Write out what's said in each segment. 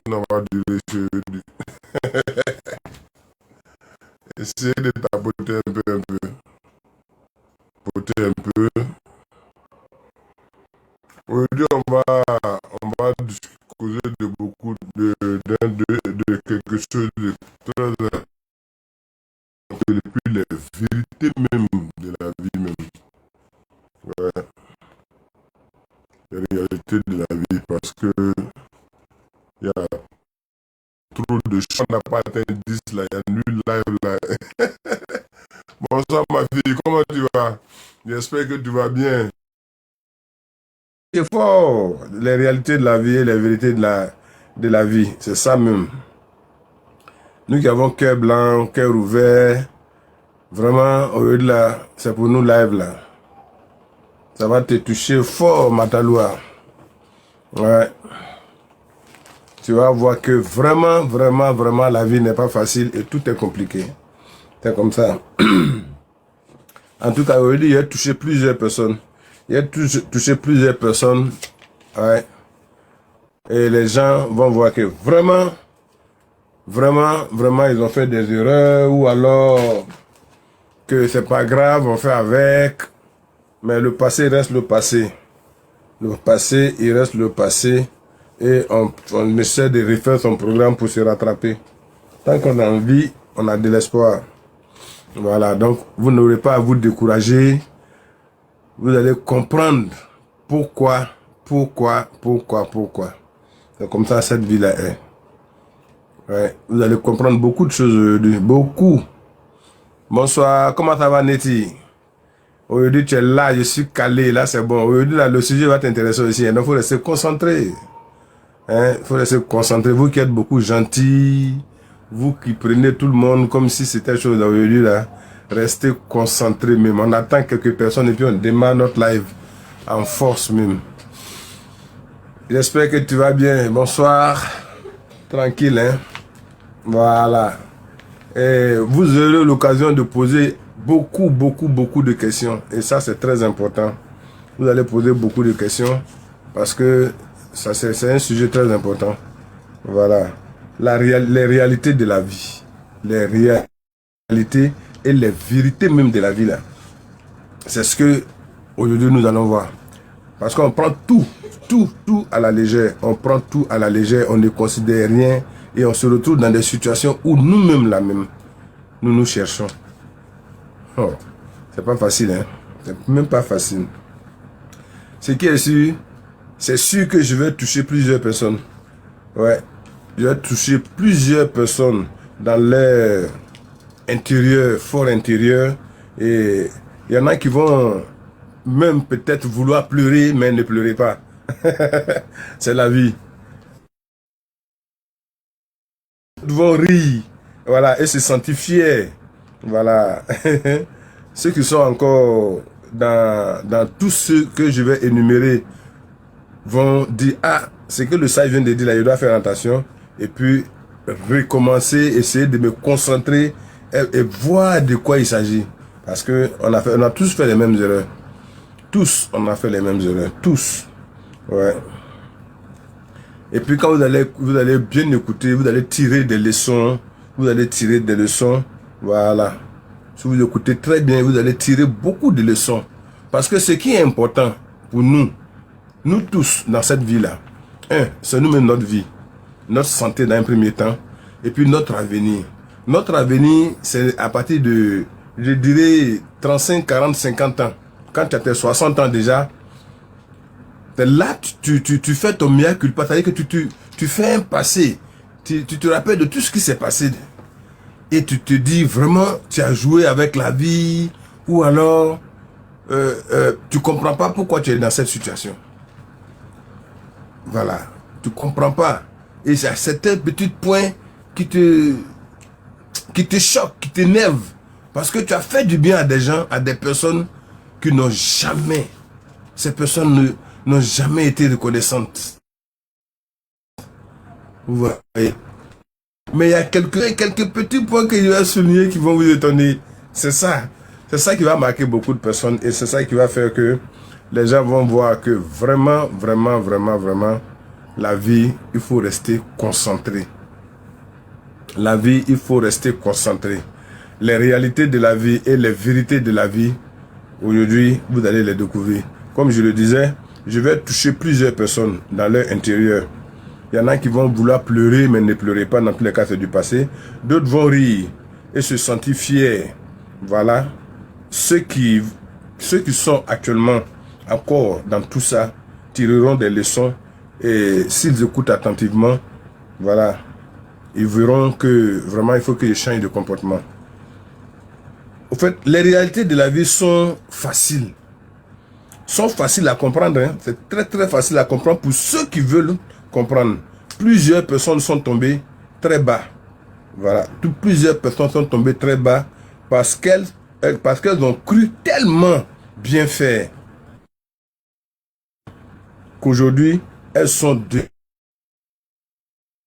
Sinon, on va durer sur... Essayez de tapoter un peu, un peu. Tapoter un peu. Aujourd'hui, on va causer de beaucoup de quelque chose de très depuis les vérités même de la vie même. Ouais, les réalités de la vie parce que il y a trop de choses. On n'a pas atteint 10 là, il y a nul live là. Bonsoir ma fille, comment tu vas? J'espère que tu vas bien. C'est fort, les réalités de la vie et les vérités de la vie, c'est ça même. Nous qui avons cœur blanc, cœur ouvert, vraiment, au lieu de là, c'est pour nous live là. Ça va te toucher fort, Mataloua. Ouais. Tu vas voir que vraiment, vraiment, vraiment, la vie n'est pas facile et tout est compliqué. C'est comme ça. En tout cas, aujourd'hui, il a touché plusieurs personnes. Il a touché plusieurs personnes. Ouais. Et les gens vont voir que vraiment, vraiment, vraiment, ils ont fait des erreurs ou alors que c'est pas grave, on fait avec. Mais le passé reste le passé. Le passé, il reste le passé. Et on essaie de refaire son programme pour se rattraper. Tant qu'on a envie, on a de l'espoir. Voilà, donc vous n'aurez pas à vous décourager. Vous allez comprendre pourquoi. C'est comme ça cette vie-là est. Ouais, vous allez comprendre beaucoup de choses aujourd'hui. Beaucoup. Bonsoir, comment ça va Neti? Aujourd'hui tu es là, je suis calé, là c'est bon. Aujourd'hui là, le sujet va t'intéresser aussi. Donc il faut rester concentré. Il faut rester concentré. Vous qui êtes beaucoup gentils, vous qui prenez tout le monde comme si c'était chose d'aujourd'hui là, restez concentré même. On attend quelques personnes et puis on démarre notre live en force même. J'espère que tu vas bien. Bonsoir. Tranquille, hein. Voilà. Et vous aurez l'occasion de poser beaucoup de questions. Et ça, c'est très important. Vous allez poser beaucoup de questions parce que ça c'est un sujet très important. Voilà. Les réalités de la vie. Les réalités et les vérités même de la vie là. C'est ce que aujourd'hui nous allons voir. Parce qu'on prend tout à la légère. On prend tout à la légère, on ne considère rien et on se retrouve dans des situations où nous-mêmes là même, nous cherchons. Oh, c'est pas facile, hein. C'est même pas facile. Ce qui est sûr, c'est sûr que je vais toucher plusieurs personnes. Ouais, je vais toucher plusieurs personnes dans leur intérieur, fort intérieur. Et il y en a qui vont même peut-être vouloir pleurer, mais ne pleurez pas. C'est la vie. Ils vont rire, voilà, et se sentir fiers. Voilà. Ceux qui sont encore dans tout ce que je vais énumérer vont dire, ah, c'est que le sage vient de dire là, je dois faire attention. Et puis, recommencer, essayer de me concentrer et voir de quoi il s'agit. Parce que on a tous fait les mêmes erreurs. Tous, on a fait les mêmes erreurs. Tous. Ouais. Et puis quand vous allez bien écouter, vous allez tirer des leçons. Vous allez tirer des leçons. Voilà. Si vous écoutez très bien, vous allez tirer beaucoup de leçons. Parce que ce qui est important pour nous tous dans cette vie-là, c'est nous-mêmes notre vie. Notre santé dans un premier temps. Et puis notre avenir. Notre avenir, c'est à partir de, je dirais, 35, 40, 50 ans. Quand tu as tes 60 ans déjà, là, tu fais ton mea culpa, c'est-à-dire que tu fais un passé. Tu te rappelles de tout ce qui s'est passé. Et tu te dis vraiment, tu as joué avec la vie, ou alors, tu comprends pas pourquoi tu es dans cette situation. Voilà. Tu comprends pas. Et c'est à certains petits points qui te choquent, qui t'énervent. Parce que tu as fait du bien à des gens, à des personnes qui n'ont jamais, ces personnes n'ont jamais été reconnaissantes. Vous voyez. Mais il y a quelques petits points que je vais souligner qui vont vous étonner. C'est ça. C'est ça qui va marquer beaucoup de personnes et c'est ça qui va faire que les gens vont voir que vraiment, la vie, il faut rester concentré. La vie, il faut rester concentré. Les réalités de la vie et les vérités de la vie, aujourd'hui, vous allez les découvrir. Comme je le disais, je vais toucher plusieurs personnes dans leur intérieur. Il y en a qui vont vouloir pleurer, mais ne pleurez pas, dans tous les cas, c'est du passé. D'autres vont rire et se sentir fiers. Voilà. Ceux qui sont actuellement encore dans tout ça tireront des leçons et s'ils écoutent attentivement, voilà, ils verront que vraiment il faut qu'ils changent de comportement. En fait, les réalités de la vie sont faciles. Sont faciles à comprendre. Hein? C'est très très facile à comprendre pour ceux qui veulent comprendre. Plusieurs personnes sont tombées très bas. Voilà. Plusieurs personnes sont tombées très bas parce qu'elles ont cru tellement bien faire qu'aujourd'hui, elles sont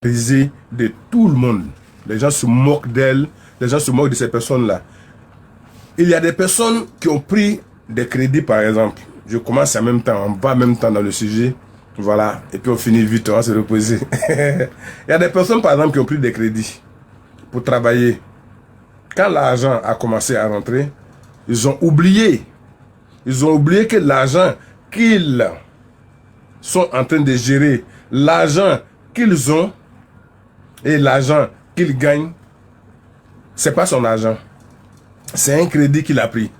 brisées de tout le monde. Les gens se moquent d'elles. Les gens se moquent de ces personnes-là. Il y a des personnes qui ont pris des crédits, par exemple. Je commence en même temps, on va en même temps dans le sujet. Voilà. Et puis on finit vite, on va se reposer. Il y a des personnes, par exemple, qui ont pris des crédits pour travailler. Quand l'argent a commencé à rentrer, ils ont oublié. Ils ont oublié que l'argent qu'ils sont en train de gérer, l'argent qu'ils ont et l'argent qu'ils gagnent, c'est pas son argent. C'est un crédit qu'il a pris.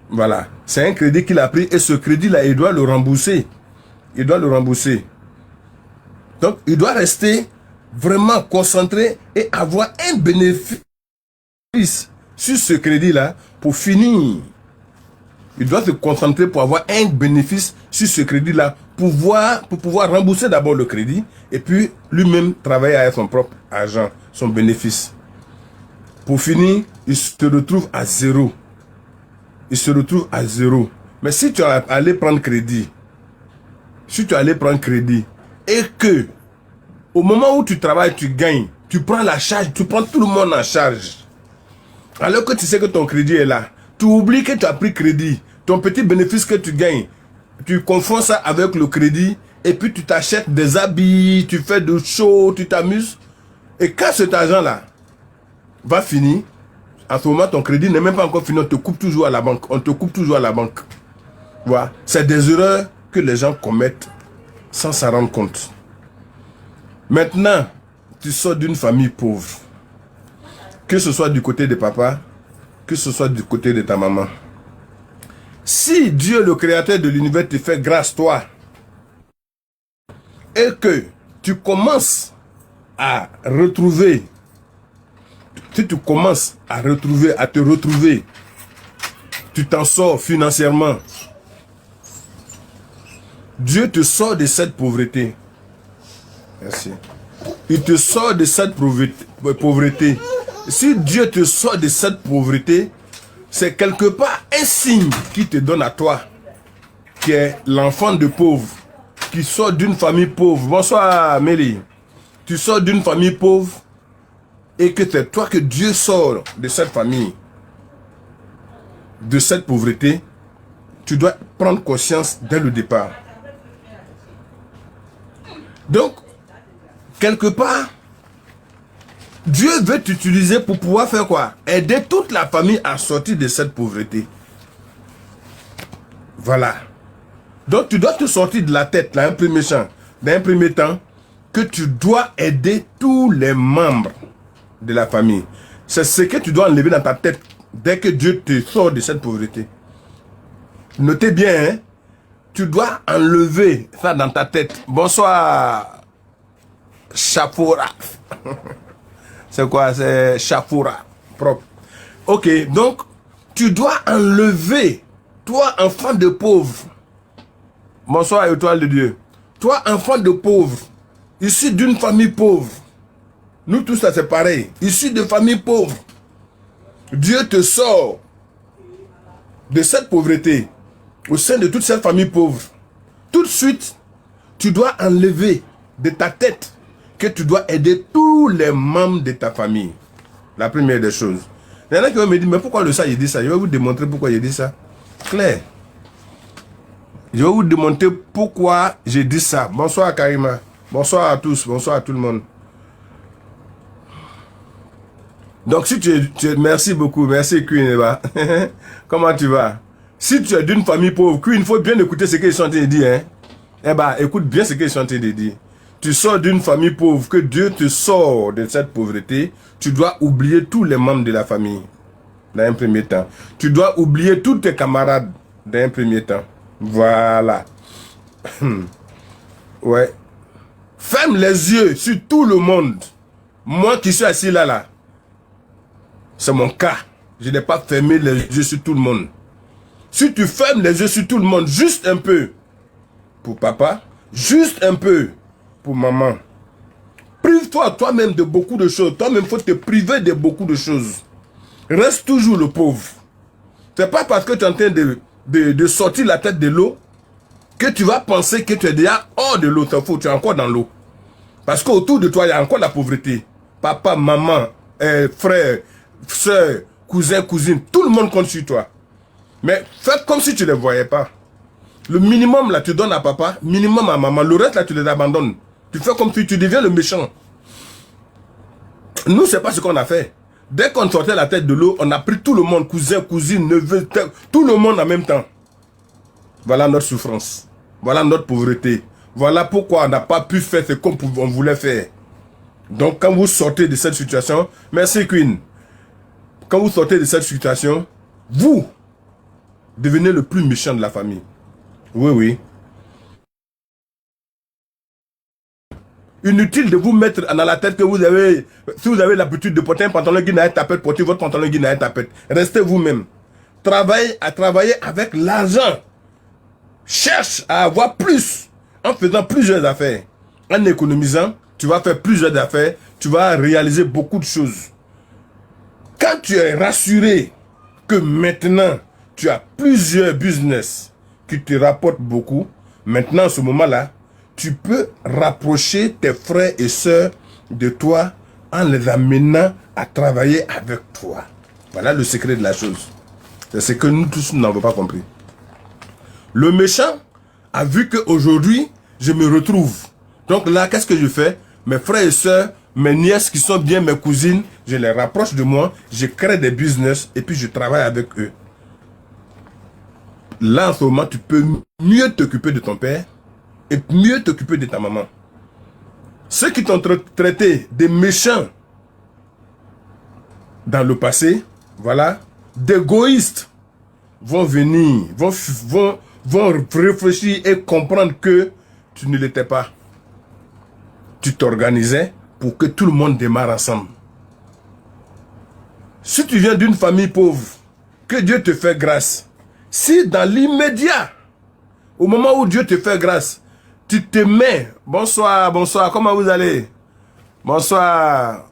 Voilà. C'est un crédit qu'il a pris et ce crédit-là, il doit le rembourser. Il doit le rembourser. Donc, il doit rester vraiment concentré et avoir un bénéfice sur ce crédit-là pour finir. Il doit se concentrer pour avoir un bénéfice sur ce crédit-là pour pouvoir rembourser d'abord le crédit et puis lui-même travailler avec son propre argent, son bénéfice. Pour finir, il se retrouve à zéro. Il se retrouve à zéro. Mais si tu es allé prendre crédit, et que au moment où tu travailles, tu gagnes, tu prends la charge, tu prends tout le monde en charge. Alors que tu sais que ton crédit est là, tu oublies que tu as pris crédit. Ton petit bénéfice que tu gagnes, tu confonds ça avec le crédit et puis tu t'achètes des habits, tu fais de show, tu t'amuses. Et quand cet argent-là va finir, à ce moment, ton crédit n'est même pas encore fini, on te coupe toujours à la banque. On te coupe toujours à la banque. Voilà. C'est des erreurs que les gens commettent sans s'en rendre compte. Maintenant, tu sors d'une famille pauvre. Que ce soit du côté de papa, que ce soit du côté de ta maman. Si Dieu, le créateur de l'univers, te fait grâce, toi, et que tu commences à retrouver, si tu commences à te retrouver, tu t'en sors financièrement, Dieu te sort de cette pauvreté. Merci. Il te sort de cette pauvreté. Si Dieu te sort de cette pauvreté, c'est quelque part un signe qui te donne à toi, qui est l'enfant de pauvre, qui sort d'une famille pauvre. Bonsoir Mélie. Tu sors d'une famille pauvre et que c'est toi que Dieu sort de cette famille, de cette pauvreté. Tu dois prendre conscience dès le départ. Donc, quelque part, Dieu veut t'utiliser pour pouvoir faire quoi? Aider toute la famille à sortir de cette pauvreté. Voilà. Donc tu dois te sortir de la tête, là, un peu méchant, d'un premier temps, que tu dois aider tous les membres de la famille. C'est ce que tu dois enlever dans ta tête dès que Dieu te sort de cette pauvreté. Notez bien, hein? Tu dois enlever ça dans ta tête. Bonsoir, Chapoura. C'est quoi? C'est Chapoura. Propre. Ok, donc, tu dois enlever, toi, enfant de pauvre. Bonsoir, étoile de Dieu. Toi, enfant de pauvre, issu d'une famille pauvre. Nous tous, ça c'est pareil. Issu de famille pauvre. Dieu te sort de cette pauvreté au sein de toute cette famille pauvre. Tout de suite, tu dois enlever de ta tête que tu dois aider tous les membres de ta famille. La première des choses. Il y en a qui vont me dire, mais pourquoi le ça, il dit ça? Je vais vous démontrer pourquoi il dit ça. Claire. Je vais vous démontrer pourquoi j'ai dit ça. Bonsoir Karima. Bonsoir à tous, bonsoir à tout le monde. Donc si merci beaucoup, merci Queen Eva. Comment tu vas? Si tu es d'une famille pauvre, Queen, il faut bien écouter ce qu'ils sont en train de dire. Hein? Eh ben, écoute bien ce qu'ils sont en train de dire. Tu sors d'une famille pauvre, que Dieu te sort de cette pauvreté, tu dois oublier tous les membres de la famille, dans un premier temps. Tu dois oublier tous tes camarades, dans un premier temps. Voilà. Ouais. Ferme les yeux sur tout le monde. Moi qui suis assis là, c'est mon cas. Je n'ai pas fermé les yeux sur tout le monde. Si tu fermes les yeux sur tout le monde, juste un peu pour papa, juste un peu pour maman. Prive-toi toi-même de beaucoup de choses. Toi-même, il faut te priver de beaucoup de choses. Reste toujours le pauvre. C'est pas parce que tu es en train de sortir la tête de l'eau que tu vas penser que tu es déjà hors de l'eau. Tu es encore dans l'eau. Parce qu'autour de toi, il y a encore la pauvreté. Papa, maman, frère, soeur, cousin, cousine, tout le monde compte sur toi. Mais fais comme si tu ne les voyais pas. Le minimum là, tu donnes à papa, minimum à maman. Le reste là, tu les abandonnes. Tu fais comme si tu deviens le méchant. Nous, c'est pas ce qu'on a fait. Dès qu'on sortait la tête de l'eau, on a pris tout le monde, cousin, cousine, neveu, tout le monde en même temps. Voilà notre souffrance. Voilà notre pauvreté. Voilà pourquoi on n'a pas pu faire ce qu'on voulait faire. Donc quand vous sortez de cette situation, merci Queen, quand vous sortez de cette situation, vous devenez le plus méchant de la famille. Oui, oui. Inutile de vous mettre dans la tête que vous avez, si vous avez l'habitude de porter un pantalon guinéen tapette, portez votre pantalon guinéen tapette. Restez vous-même. Travaillez avec l'argent. Cherche à avoir plus en faisant plusieurs affaires. En économisant, tu vas faire plusieurs affaires, tu vas réaliser beaucoup de choses. Quand tu es rassuré que maintenant, tu as plusieurs business qui te rapportent beaucoup, maintenant, à ce moment-là, tu peux rapprocher tes frères et sœurs de toi en les amenant à travailler avec toi. Voilà le secret de la chose. C'est ce que nous tous n'avons pas compris. Le méchant a vu qu'aujourd'hui, je me retrouve. Donc là, qu'est-ce que je fais? Mes frères et sœurs, mes nièces qui sont bien mes cousines, je les rapproche de moi, je crée des business et puis je travaille avec eux. Là, en ce moment, tu peux mieux t'occuper de ton père et mieux t'occuper de ta maman. Ceux qui t'ont traité des méchants dans le passé, voilà, d'égoïstes, vont venir, vont réfléchir et comprendre que tu ne l'étais pas. Tu t'organisais pour que tout le monde démarre ensemble. Si tu viens d'une famille pauvre, que Dieu te fait grâce. Si dans l'immédiat, au moment où Dieu te fait grâce, tu te mets, bonsoir, bonsoir, comment vous allez? Bonsoir,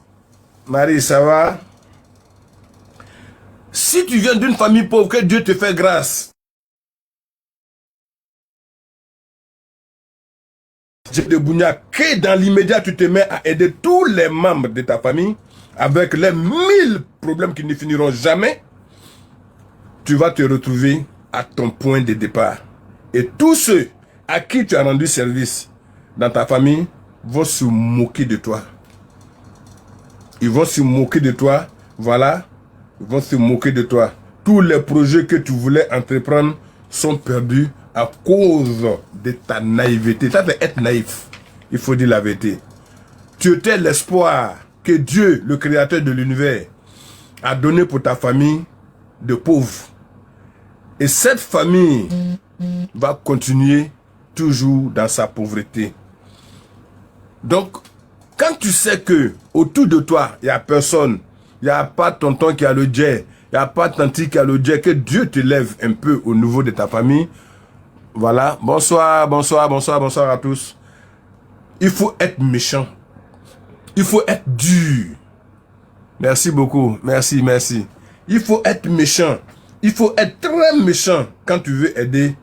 Marie, ça va? Si tu viens d'une famille pauvre, que Dieu te fait grâce, de Bougnac, que dans l'immédiat tu te mets à aider tous les membres de ta famille avec les 1000 problèmes qui ne finiront jamais, tu vas te retrouver à ton point de départ. Et tous ceux à qui tu as rendu service dans ta famille vont se moquer de toi. Ils vont se moquer de toi, voilà, ils vont se moquer de toi. Tous les projets que tu voulais entreprendre sont perdus à cause de ta naïveté. Ça fait être naïf. Il faut dire la vérité. Tu étais l'espoir que Dieu, le créateur de l'univers, a donné pour ta famille de pauvres. Et cette famille va continuer toujours dans sa pauvreté. Donc, quand tu sais que autour de toi, il n'y a personne, il n'y a pas tonton qui a le jet, il n'y a pas tanti qui a le jet, que Dieu te lève un peu au niveau de ta famille. Voilà. Bonsoir, bonsoir, bonsoir, bonsoir à tous. Il faut être méchant. Il faut être dur. Merci beaucoup. Merci, merci. Il faut être méchant. Il faut être très méchant quand tu veux aider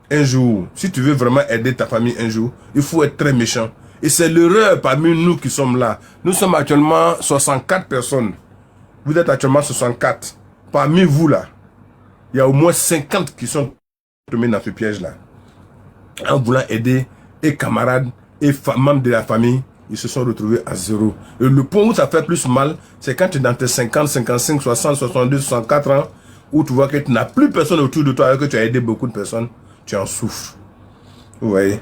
un jour. Si tu veux vraiment aider ta famille un jour, il faut être très méchant. Et c'est l'erreur parmi nous qui sommes là. Nous sommes actuellement 64 personnes. Vous êtes actuellement 64. Parmi vous là, il y a au moins 50 qui sont tombés dans ce piège là. En voulant aider un camarade et membres de la famille, ils se sont retrouvés à zéro. Et le point où ça fait plus mal, c'est quand tu es dans tes 50, 55, 60, 62, 64 ans, où tu vois que tu n'as plus personne autour de toi, alors que tu as aidé beaucoup de personnes, tu en souffres. Vous voyez?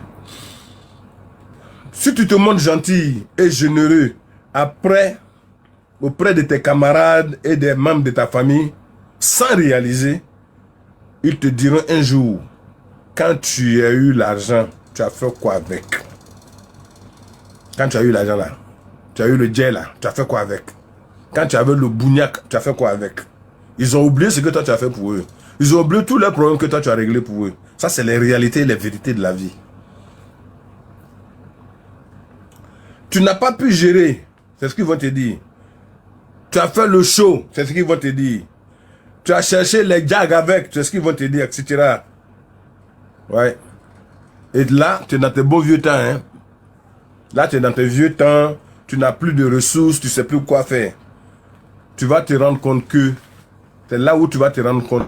Si tu te montres gentil et généreux après, auprès de tes camarades et des membres de ta famille, sans réaliser, ils te diront un jour, quand tu as eu l'argent, tu as fait quoi avec? Quand tu as eu l'argent là, tu as eu le jet là, tu as fait quoi avec? Quand tu avais le bougnac, tu as fait quoi avec? Ils ont oublié ce que toi tu as fait pour eux. Ils ont oublié tous les problèmes que toi tu as réglés pour eux. Ça, c'est les réalités et les vérités de la vie. Tu n'as pas pu gérer, c'est ce qu'ils vont te dire. Tu as fait le show, c'est ce qu'ils vont te dire. Tu as cherché les jags avec, c'est ce qu'ils vont te dire, etc. Ouais. Et là, tu es dans tes beaux vieux temps. Hein? Là, tu es dans tes vieux temps, tu n'as plus de ressources, tu ne sais plus quoi faire. Tu vas te rendre compte que c'est là où tu vas te rendre compte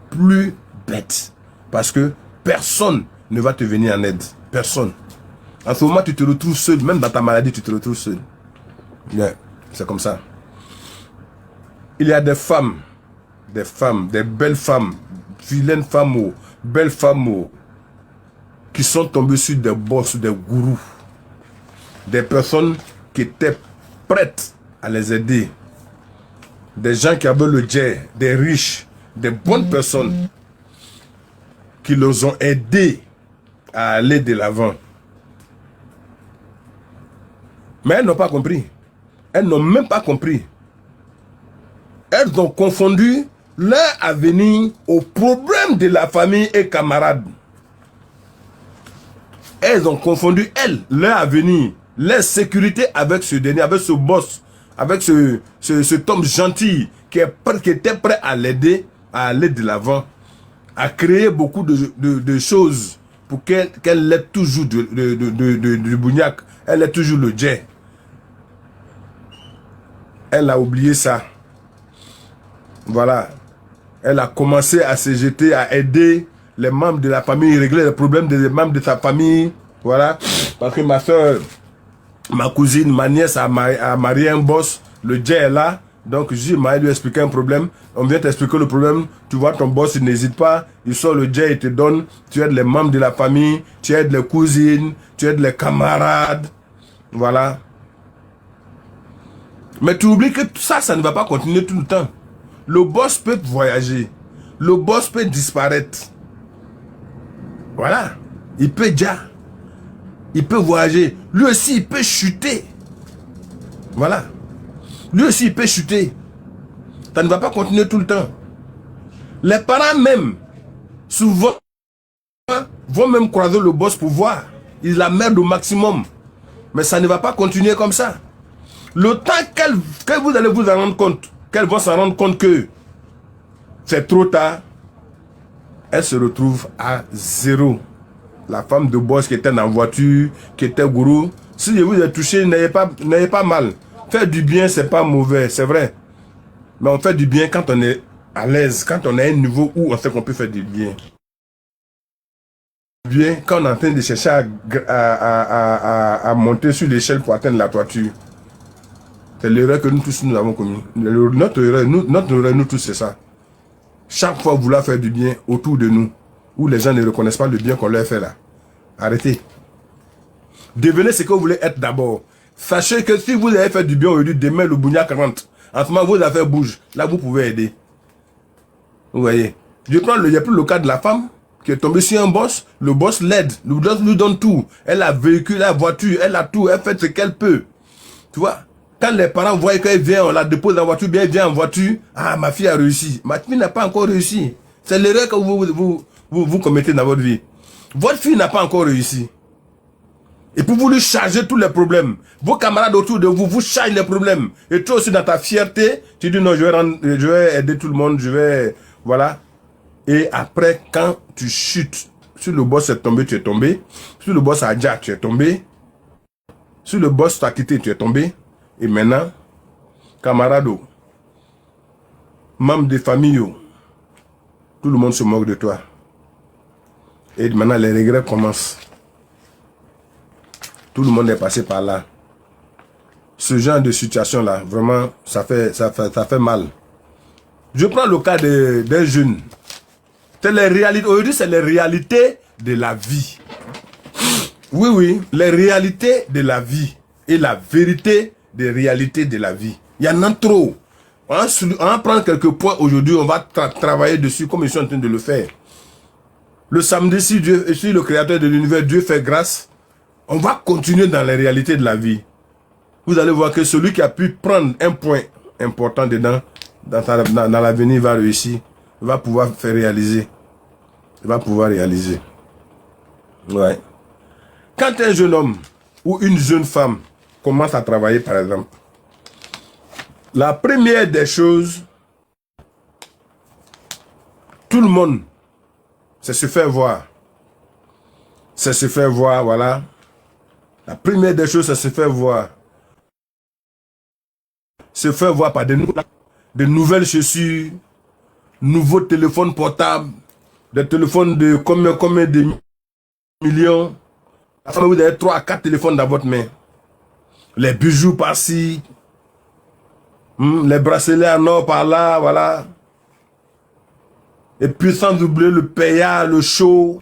plus bête. Parce que personne ne va te venir en aide. Personne. En ce moment, tu te retrouves seul. Même dans ta maladie, tu te retrouves seul. Yeah, c'est comme ça. Il y a des femmes, des belles femmes, vilaines femmes, belles femmes, qui sont tombées sur des boss, des gourous. Des personnes qui étaient prêtes à les aider. Des gens qui avaient le jet, des riches, des bonnes personnes qui les ont aidés à aller de l'avant. Mais elles n'ont pas compris. Elles n'ont même pas compris. Elles ont confondu leur avenir au problème de la famille et camarades. Elles ont confondu, leur avenir, leur sécurité avec ce dernier, avec ce boss, avec cet homme gentil qui était prêt à l'aider, à aller de l'avant, à créer beaucoup de choses pour qu'elle ait toujours du bougnac, elle ait toujours le jet. Elle a oublié ça. Voilà. Elle a commencé à se jeter, à aider les membres de la famille, régler les problèmes des membres de sa famille. Voilà. Parce que ma soeur, ma cousine, ma nièce a marié un boss. Le jet est là. Donc, je lui expliqué un problème. On vient t'expliquer le problème. Tu vois ton boss, il n'hésite pas. Il sort le jet, il te donne. Tu aides les membres de la famille. Tu aides les cousines. Tu aides les camarades. Voilà. Mais tu oublies que tout ça, ça ne va pas continuer tout le temps. Le boss peut voyager. Le boss peut disparaître. Voilà. Il peut déjà. Il peut voyager. Lui aussi, il peut chuter. Voilà. Lui aussi, il peut chuter. Ça ne va pas continuer tout le temps. Les parents même, souvent, vont même croiser le boss pour voir. Ils la merdent au maximum. Mais ça ne va pas continuer comme ça. Le temps que vous allez vous en rendre compte, qu'elles vont s'en rendre compte que c'est trop tard, elle se retrouve à zéro. La femme de boss qui était dans la voiture, qui était gourou, si je vous ai touché, n'ayez pas mal. Faire du bien, c'est pas mauvais, c'est vrai. Mais on fait du bien quand on est à l'aise, quand on est à un niveau où on sait qu'on peut faire du bien. Bien, quand on est en train de chercher à monter sur l'échelle pour atteindre la toiture. C'est l'erreur que nous tous nous avons commis. Notre erreur, nous tous, c'est ça. Chaque fois vouloir faire du bien autour de nous, où les gens ne reconnaissent pas le bien qu'on leur fait là. Arrêtez. Devenez ce que vous voulez être d'abord. Sachez que si vous avez fait du bien aujourd'hui, demain le bougnac rentre. En ce moment, vos affaires bougent. Là, vous pouvez aider. Vous voyez. Je prends il y a plus le cas de la femme qui est tombée sur un boss. Le boss l'aide. Le boss lui donne tout. Elle a véhicule, la voiture, elle a tout. Elle fait ce qu'elle peut. Tu vois. Quand les parents voient qu'elle vient, on la dépose en voiture, bien elle vient en voiture. Ah, ma fille a réussi. Ma fille n'a pas encore réussi. C'est l'erreur que vous commettez dans votre vie. Votre fille n'a pas encore réussi. Et puis vous lui chargez tous les problèmes. Vos camarades autour de vous, vous chargent les problèmes. Et toi aussi dans ta fierté, tu dis non, je vais aider tout le monde, je vais... Voilà. Et après, quand tu chutes, si le boss est tombé, tu es tombé. Si le boss a déjà, tu es tombé. Si le boss t'a quitté, tu es tombé. Et maintenant, camarades, membres de famille, tout le monde se moque de toi. Et maintenant, les regrets commencent. Tout le monde est passé par là. Ce genre de situation-là, vraiment, ça fait mal. Je prends le cas des jeunes. Aujourd'hui, c'est les réalités de la vie. Oui, oui, les réalités de la vie et la vérité des réalités de la vie. Il y en a trop. On va prendre quelques points aujourd'hui, on va travailler dessus comme je suis en train de le faire. Le samedi, si le créateur de l'univers, Dieu fait grâce, on va continuer dans les réalités de la vie. Vous allez voir que celui qui a pu prendre un point important dedans, dans l'avenir, va réussir, va pouvoir faire réaliser. Il va pouvoir réaliser. Ouais. Quand un jeune homme ou une jeune femme commence à travailler, par exemple, la première des choses, tout le monde, c'est se faire voir. C'est se faire voir, voilà. La première des choses, c'est se faire voir. Se faire voir par de nouvelles chaussures, nouveaux téléphones portables, des téléphones de combien de millions. Vous avez 3 à 4 téléphones dans votre main. Les bijoux par-ci, les bracelets en or par-là, voilà. Et puis sans oublier le payard, le show,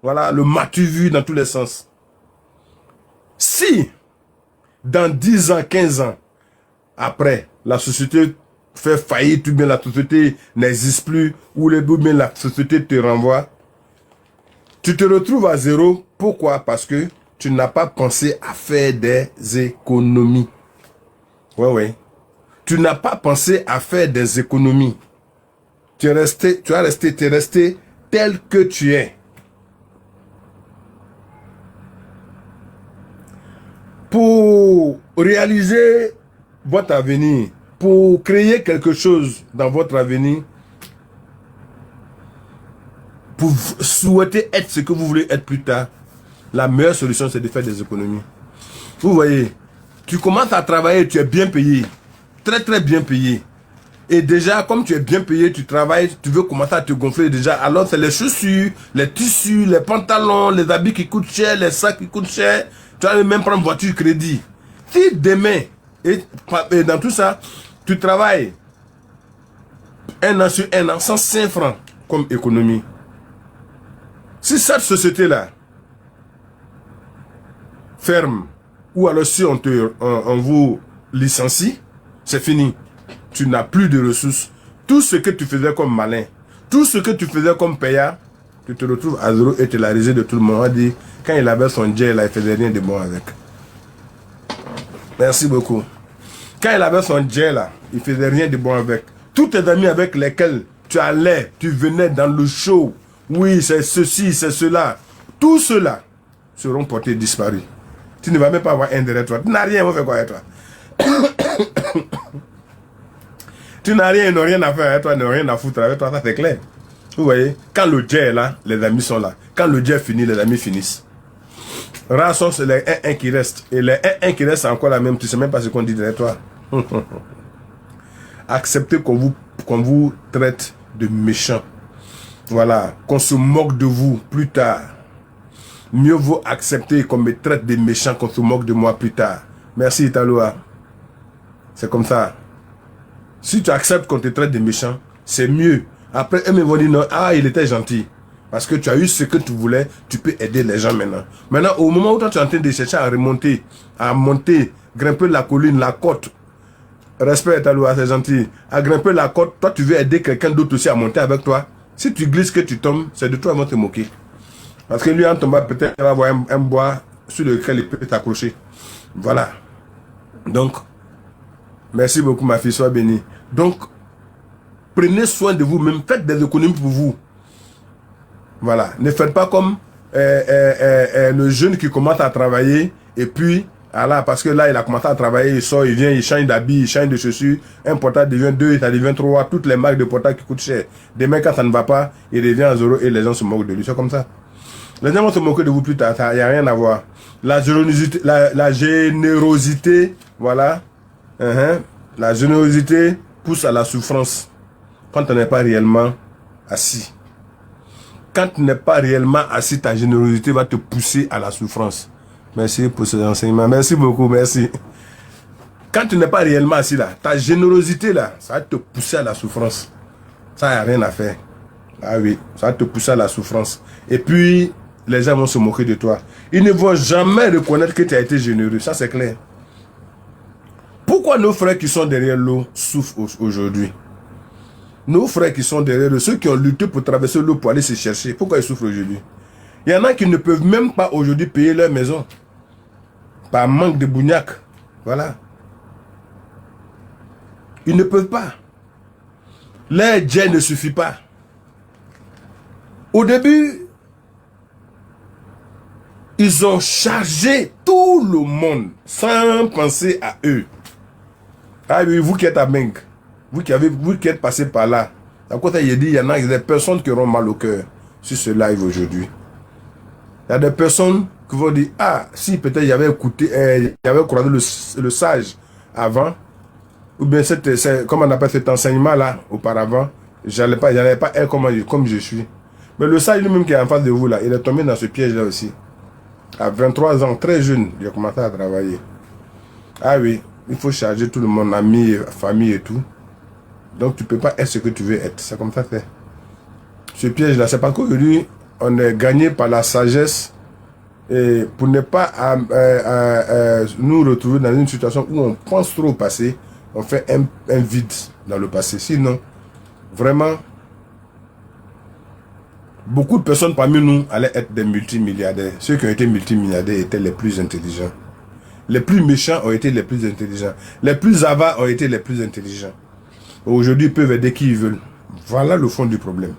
voilà, le matu vu dans tous les sens. Si, dans 10 ans, 15 ans, après, la société fait faillite, ou bien la société n'existe plus, ou bien la société te renvoie, tu te retrouves à zéro. Pourquoi? Parce que tu n'as pas pensé à faire des économies. Ouais, ouais. Tu n'as pas pensé à faire des économies. Tu es resté tel que tu es. Pour réaliser votre avenir, pour créer quelque chose dans votre avenir, pour souhaiter être ce que vous voulez être plus tard, la meilleure solution, c'est de faire des économies. Vous voyez, tu commences à travailler, tu es bien payé, très très bien payé. Et déjà, comme tu es bien payé, tu travailles, tu veux commencer à te gonfler déjà. Alors, c'est les chaussures, les tissus, les pantalons, les habits qui coûtent cher, les sacs qui coûtent cher. Tu vas même prendre voiture crédit. Si demain, et dans tout ça, tu travailles un an sur un an, 105 francs comme économie. Si cette société-là ferme, ou alors si on vous licencie, c'est fini. Tu n'as plus de ressources. Tout ce que tu faisais comme malin, tout ce que tu faisais comme payard, tu te retrouves à zéro et tu l'as risé de tout le monde. On a dit, quand il avait son jet là, il faisait rien de bon avec. Merci beaucoup. Quand il avait son jet là, il faisait rien de bon avec. Tous tes amis avec lesquels tu allais, tu venais dans le show, oui, c'est ceci, c'est cela, tous ceux-là seront portés disparus. Tu ne vas même pas avoir un derrière toi. Tu n'as rien, on fait quoi avec toi? Tu n'as rien, ils n'ont rien à faire avec toi, ils n'ont rien à foutre avec toi, ça c'est clair. Vous voyez, quand le jet est là, les amis sont là. Quand le jet finit, les amis finissent. Rares sont les 1-1 qui restent. Et les 1-1 qui restent, c'est encore la même. Tu ne sais même pas ce qu'on dit derrière toi. Acceptez qu'on vous traite de méchant. Voilà, qu'on se moque de vous plus tard. Mieux vaut accepter qu'on me traite de méchant qu'on se moque de moi plus tard. Merci Italoa. C'est comme ça. Si tu acceptes qu'on te traite de méchant, c'est mieux. Après, eux me vont dire non, ah, il était gentil. Parce que tu as eu ce que tu voulais, tu peux aider les gens maintenant. Maintenant, au moment où toi, tu es en train de chercher à remonter, à monter, grimper la colline, la côte, respect Italoa, c'est gentil, à grimper la côte, toi, tu veux aider quelqu'un d'autre aussi à monter avec toi. Si tu glisses que tu tombes, c'est de toi qu'ils vont te moquer. Parce que lui, en tombant, peut-être, il va avoir un bois sur lequel il peut t'accrocher. Voilà. Donc, merci beaucoup, ma fille, sois bénie. Donc, prenez soin de vous-même, faites des économies pour vous. Voilà. Ne faites pas comme le jeune qui commence à travailler et puis, voilà, parce que là, il a commencé à travailler, il sort, il vient, il change d'habit, il change de chaussures. Un portable devient 2, ça devient 3, toutes les marques de portables qui coûtent cher. Demain, quand ça ne va pas, il revient à 0 et les gens se moquent de lui. C'est comme ça. Les gens vont se moquer de vous plus tard, il n'y a rien à voir. La générosité, voilà. La générosité pousse à la souffrance quand on n'est pas réellement assis. Quand tu n'es pas réellement assis, ta générosité va te pousser à la souffrance. Merci pour ces enseignements. Merci beaucoup, merci. Quand tu n'es pas réellement assis là, ta générosité là, ça va te pousser à la souffrance. Ça n'a rien à faire. Ah oui, ça va te pousser à la souffrance. Et puis, les gens vont se moquer de toi. Ils ne vont jamais reconnaître que tu as été généreux. Ça, c'est clair. Pourquoi nos frères qui sont derrière l'eau souffrent aujourd'hui? Nos frères qui sont derrière eux, ceux qui ont lutté pour traverser l'eau pour aller se chercher, pourquoi ils souffrent aujourd'hui? Il y en a qui ne peuvent même pas aujourd'hui payer leur maison. Par manque de bougnac. Voilà. Ils ne peuvent pas. Leur jet ne suffit pas. Au début, ils ont chargé tout le monde sans penser à eux. Ah oui, vous qui êtes à Meng, vous qui êtes passé par là, à côté, il dit, il y en a des personnes qui auront mal au cœur sur ce live aujourd'hui. Il y a des personnes qui vont dire, ah, si peut-être il y avait écouté, il y avait croisé le sage avant, ou bien comme on appelle cet enseignement-là auparavant, j'allais pas être comme je suis. Mais le sage lui-même qui est en face de vous là, il est tombé dans ce piège-là aussi. À 23 ans, très jeune, il a commencé à travailler. Ah oui, il faut charger tout le monde, amis, famille et tout. Donc tu ne peux pas être ce que tu veux être. C'est comme ça que c'est. Ce piège-là, c'est parce qu'aujourd'hui, on est gagné par la sagesse et pour ne pas nous retrouver dans une situation où on pense trop au passé, on fait un vide dans le passé. Sinon, vraiment, beaucoup de personnes parmi nous allaient être des multimilliardaires. Ceux qui ont été multimilliardaires étaient les plus intelligents. Les plus méchants ont été les plus intelligents. Les plus avares ont été les plus intelligents. Aujourd'hui, ils peuvent aider qui ils veulent. Voilà le fond du problème.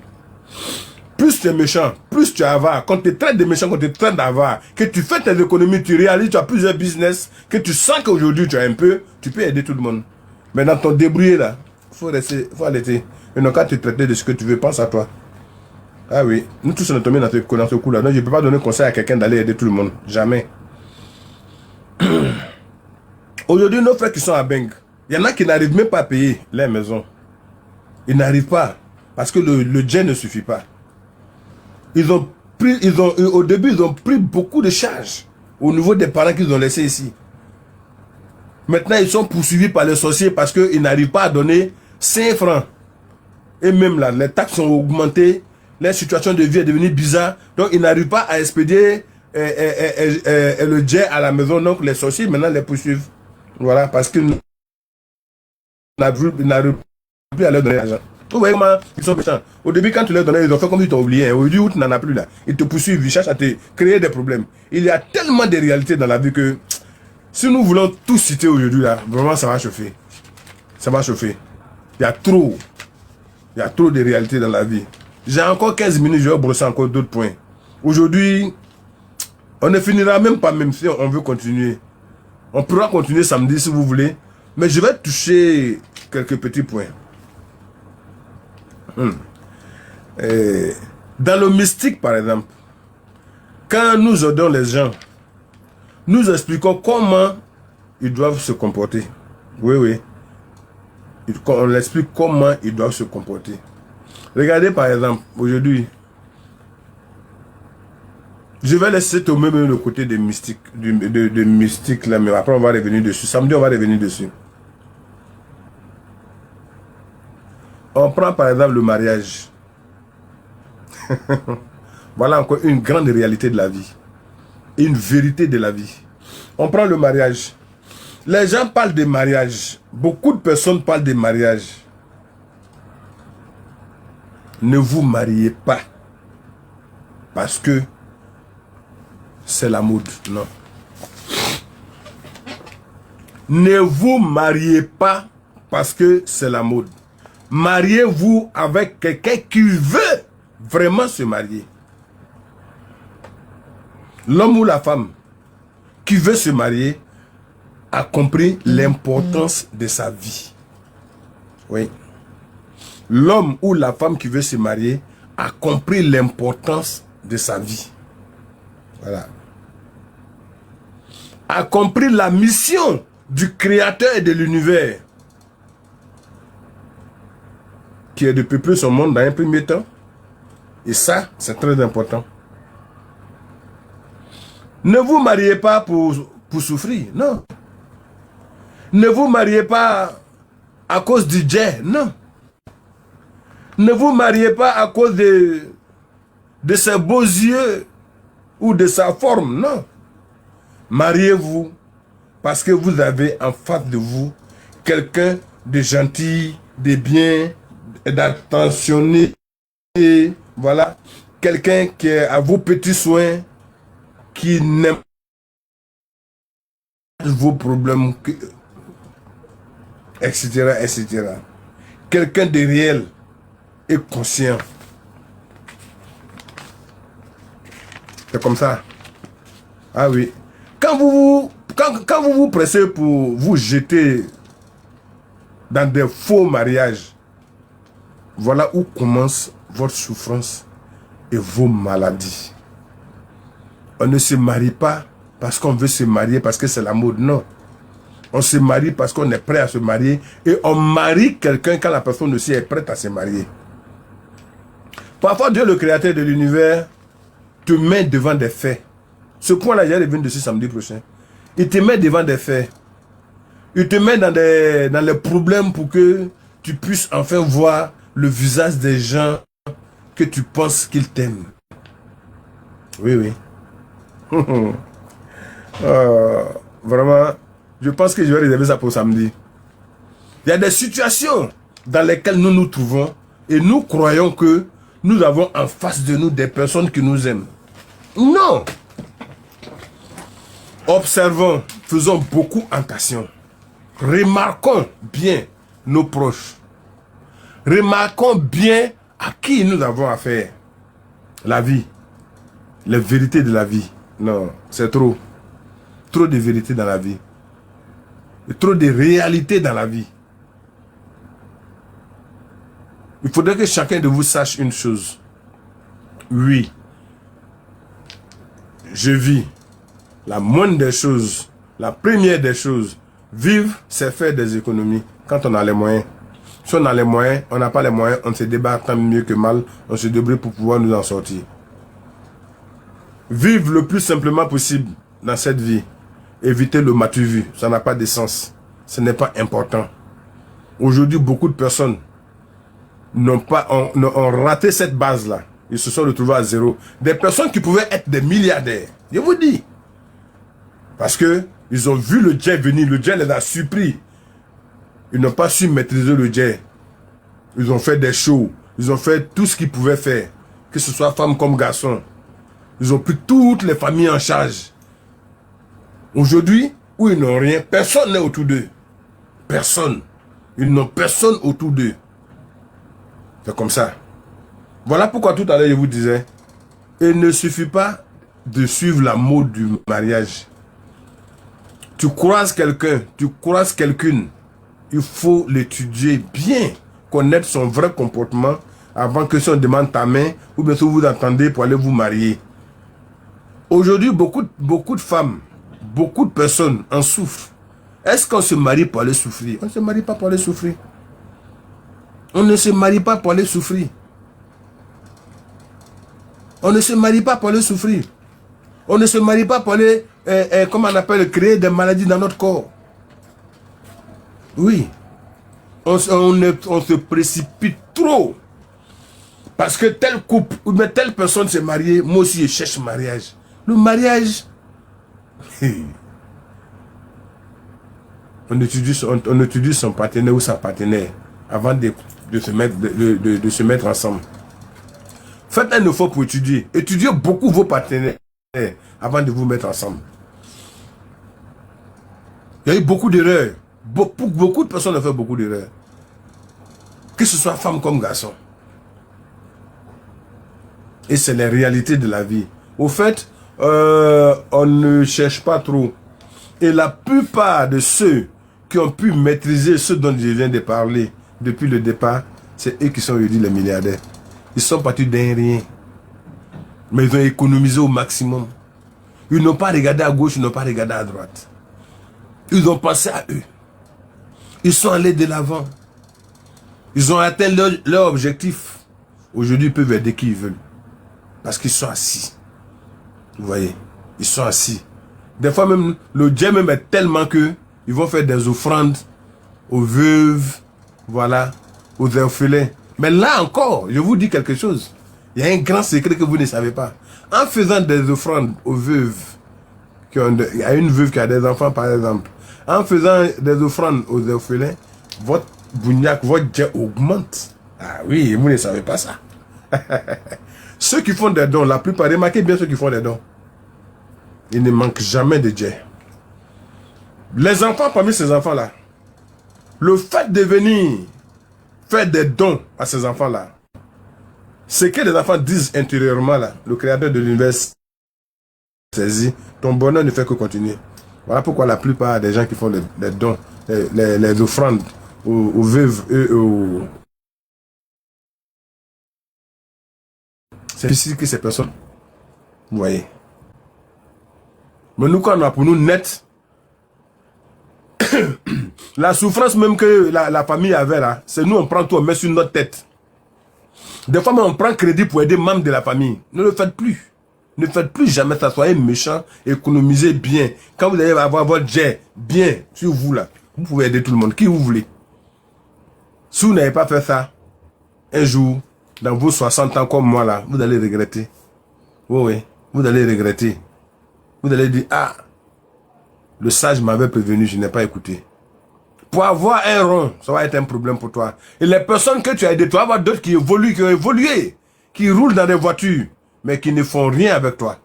Plus tu es méchant, plus tu es avare. Quand tu traites de méchant, quand tu traites d'avare, que tu fais tes économies, tu réalises, tu as plusieurs business, que tu sens qu'aujourd'hui tu as un peu, tu peux aider tout le monde. Mais dans ton débrouiller là, il faut arrêter. Et non, quand tu traites de ce que tu veux, pense à toi. Ah oui, nous tous on est tombés dans ce coup-là. Donc je ne peux pas donner conseil à quelqu'un d'aller aider tout le monde. Jamais. Aujourd'hui, nos frères qui sont à Beng, il y en a qui n'arrivent même pas à payer leur maison. Ils n'arrivent pas. Parce que le jet ne suffit pas. Au début, ils ont pris beaucoup de charges au niveau des parents qu'ils ont laissés ici. Maintenant, ils sont poursuivis par les sorciers parce qu'ils n'arrivent pas à donner 5 francs. Et même là, les taxes sont augmentées. La situation de vie est devenue bizarre. Donc, ils n'arrivent pas à expédier le jet à la maison. Donc, les sorciers, maintenant, les poursuivent. Voilà, parce qu'ils n'arrivent plus à leur donner l'argent. Vous voyez comment ils sont méchants. Au début, quand tu leur donnais, ils ont fait comme ils t'ont oublié. Aujourd'hui, tu n'en as plus là. Ils te poursuivent, ils cherchent à te créer des problèmes. Il y a tellement de réalités dans la vie que si nous voulons tout citer aujourd'hui là, vraiment ça va chauffer. Ça va chauffer. Il y a trop de réalités dans la vie. J'ai encore 15 minutes, je vais brosser encore d'autres points. Aujourd'hui, on ne finira même pas, même si on veut continuer. On pourra continuer samedi si vous voulez. Mais je vais toucher quelques petits points. Dans le mystique, par exemple, quand nous aidons les gens, nous expliquons comment ils doivent se comporter. Oui, oui. On leur explique comment ils doivent se comporter. Regardez, par exemple, aujourd'hui, je vais laisser tomber même le côté des mystiques, de mystique là, mais après on va revenir dessus. Samedi, on va revenir dessus. On prend par exemple le mariage. Voilà encore une grande réalité de la vie. Une vérité de la vie. On prend le mariage. Les gens parlent de mariage. Beaucoup de personnes parlent de mariage. Ne vous mariez pas. Parce que c'est la mode. Non. Ne vous mariez pas parce que c'est la mode. Mariez-vous avec quelqu'un qui veut vraiment se marier. L'homme ou la femme qui veut se marier a compris l'importance de sa vie. Oui. L'homme ou la femme qui veut se marier a compris l'importance de sa vie. Voilà. A compris la mission du Créateur et de l'univers, qui est de peupler son monde dans un premier temps. Et ça, c'est très important. Ne vous mariez pas pour souffrir, non. Ne vous mariez pas à cause du jet, non. Ne vous mariez pas à cause de ses beaux yeux ou de sa forme, non. Mariez-vous parce que vous avez en face de vous quelqu'un de gentil, de bien, d'attentionné, et voilà, quelqu'un qui est à vos petits soins, qui n'aime pas vos problèmes, etc., etc. Quelqu'un de réel et conscient. C'est comme ça. Ah oui. Quand vous vous pressez pour vous jeter dans des faux mariages, voilà où commence votre souffrance et vos maladies. On ne se marie pas parce qu'on veut se marier, parce que c'est la mode, non. On se marie parce qu'on est prêt à se marier et on marie quelqu'un quand la personne aussi est prête à se marier. Parfois, Dieu, le créateur de l'univers, te met devant des faits. Ce point-là, j'ai revenu dessus samedi prochain. Il te met devant des faits. Il te met dans les problèmes pour que tu puisses enfin voir le visage des gens que tu penses qu'ils t'aiment. Oui, oui. Vraiment, je pense que je vais réserver ça pour samedi. Il y a des situations dans lesquelles nous nous trouvons et nous croyons que nous avons en face de nous des personnes qui nous aiment. Non. Observons, faisons beaucoup attention. Remarquons bien nos proches. Remarquons bien à qui nous avons affaire. La vie. Les vérités de la vie. Non, c'est trop. Trop de vérités dans la vie. Et trop de réalités dans la vie. Il faudrait que chacun de vous sache une chose. Oui. Je vis. La moindre des choses, la première des choses, vivre, c'est faire des économies quand on a les moyens. Si on a les moyens, on n'a pas les moyens, on se débat tant mieux que mal, on se débrouille pour pouvoir nous en sortir. Vivre le plus simplement possible dans cette vie. Éviter le m'as-tu vu, ça n'a pas de sens. Ce n'est pas important. Aujourd'hui, beaucoup de personnes ont raté cette base-là. Ils se sont retrouvés à zéro. Des personnes qui pouvaient être des milliardaires. Je vous dis. Parce que ils ont vu le jet venir. Le jet les a surpris. Ils n'ont pas su maîtriser le jet. Ils ont fait des shows. Ils ont fait tout ce qu'ils pouvaient faire. Que ce soit femmes comme garçons. Ils ont pris toutes les familles en charge. Aujourd'hui, où ils n'ont rien, personne n'est autour d'eux. Personne. Ils n'ont personne autour d'eux. C'est comme ça. Voilà pourquoi tout à l'heure je vous disais, il ne suffit pas de suivre la mode du mariage. Tu croises quelqu'un, tu croises quelqu'une, il faut l'étudier bien, connaître son vrai comportement avant que si on demande ta main ou bien si vous attendez pour aller vous marier. Aujourd'hui, beaucoup de femmes, beaucoup de personnes en souffrent. Est-ce qu'on se marie pour aller souffrir? On ne se marie pas pour aller souffrir. On ne se marie pas pour aller souffrir. On ne se marie pas pour aller souffrir. On ne se marie pas pour aller, comment on appelle, créer des maladies dans notre corps. Oui. On se précipite trop. Parce que tel couple, ou bien telle personne s'est mariée, moi aussi je cherche mariage. Le mariage, on étudie son partenaire ou sa partenaire avant de se mettre ensemble. Faites un effort pour étudier. Étudiez beaucoup vos partenaires avant de vous mettre ensemble. Il y a eu beaucoup d'erreurs. Beaucoup de personnes ont fait beaucoup d'erreurs. Que ce soit femme comme garçon. Et c'est les réalités de la vie. Au fait, on ne cherche pas trop. Et la plupart de ceux qui ont pu maîtriser ce dont je viens de parler depuis le départ, c'est eux qui sont aujourd'hui les milliardaires. Ils sont partis d'un rien. Mais ils ont économisé au maximum. Ils n'ont pas regardé à gauche, ils n'ont pas regardé à droite. Ils ont pensé à eux. Ils sont allés de l'avant. Ils ont atteint leur objectif. Aujourd'hui, ils peuvent aider qui ils veulent. Parce qu'ils sont assis. Vous voyez. Ils sont assis. Des fois même, le Dieu même est tellement que ils vont faire des offrandes aux veuves, voilà, aux orphelins. Mais là encore, je vous dis quelque chose. Il y a un grand secret que vous ne savez pas. En faisant des offrandes aux veuves, il y a une veuve qui a des enfants par exemple, en faisant des offrandes aux orphelins, votre bougnac, votre Dieu augmente. Ah oui, vous ne savez pas ça. Ceux qui font des dons, la plupart, remarquez bien ceux qui font des dons. Il ne manque jamais de Dieu. Les enfants parmi ces enfants-là, le fait de venir faire des dons à ces enfants-là, ce que les enfants disent intérieurement, là, le créateur de l'univers saisit, ton bonheur ne fait que continuer. Voilà pourquoi la plupart des gens qui font les dons, les offrandes aux veuves et aux... C'est difficile que ces personnes, vous voyez. Mais nous, quand on a pour nous net, la souffrance même que la famille avait là, c'est nous, on prend tout, on met sur notre tête. Des fois, on prend crédit pour aider membres de la famille. Ne le faites plus. Ne faites plus jamais ça. Soyez méchant, économisez bien. Quand vous allez avoir votre jet bien sur vous là, vous pouvez aider tout le monde, qui vous voulez. Si vous n'avez pas fait ça, un jour, dans vos 60 ans comme moi là, vous allez regretter. Oui, oui, vous allez regretter. Vous allez dire, ah, le sage m'avait prévenu, je n'ai pas écouté. Pour avoir un rond, ça va être un problème pour toi. Et les personnes que tu as aidées, tu vas avoir d'autres qui évoluent, qui ont évolué, qui roulent dans des voitures, mais qui ne font rien avec toi.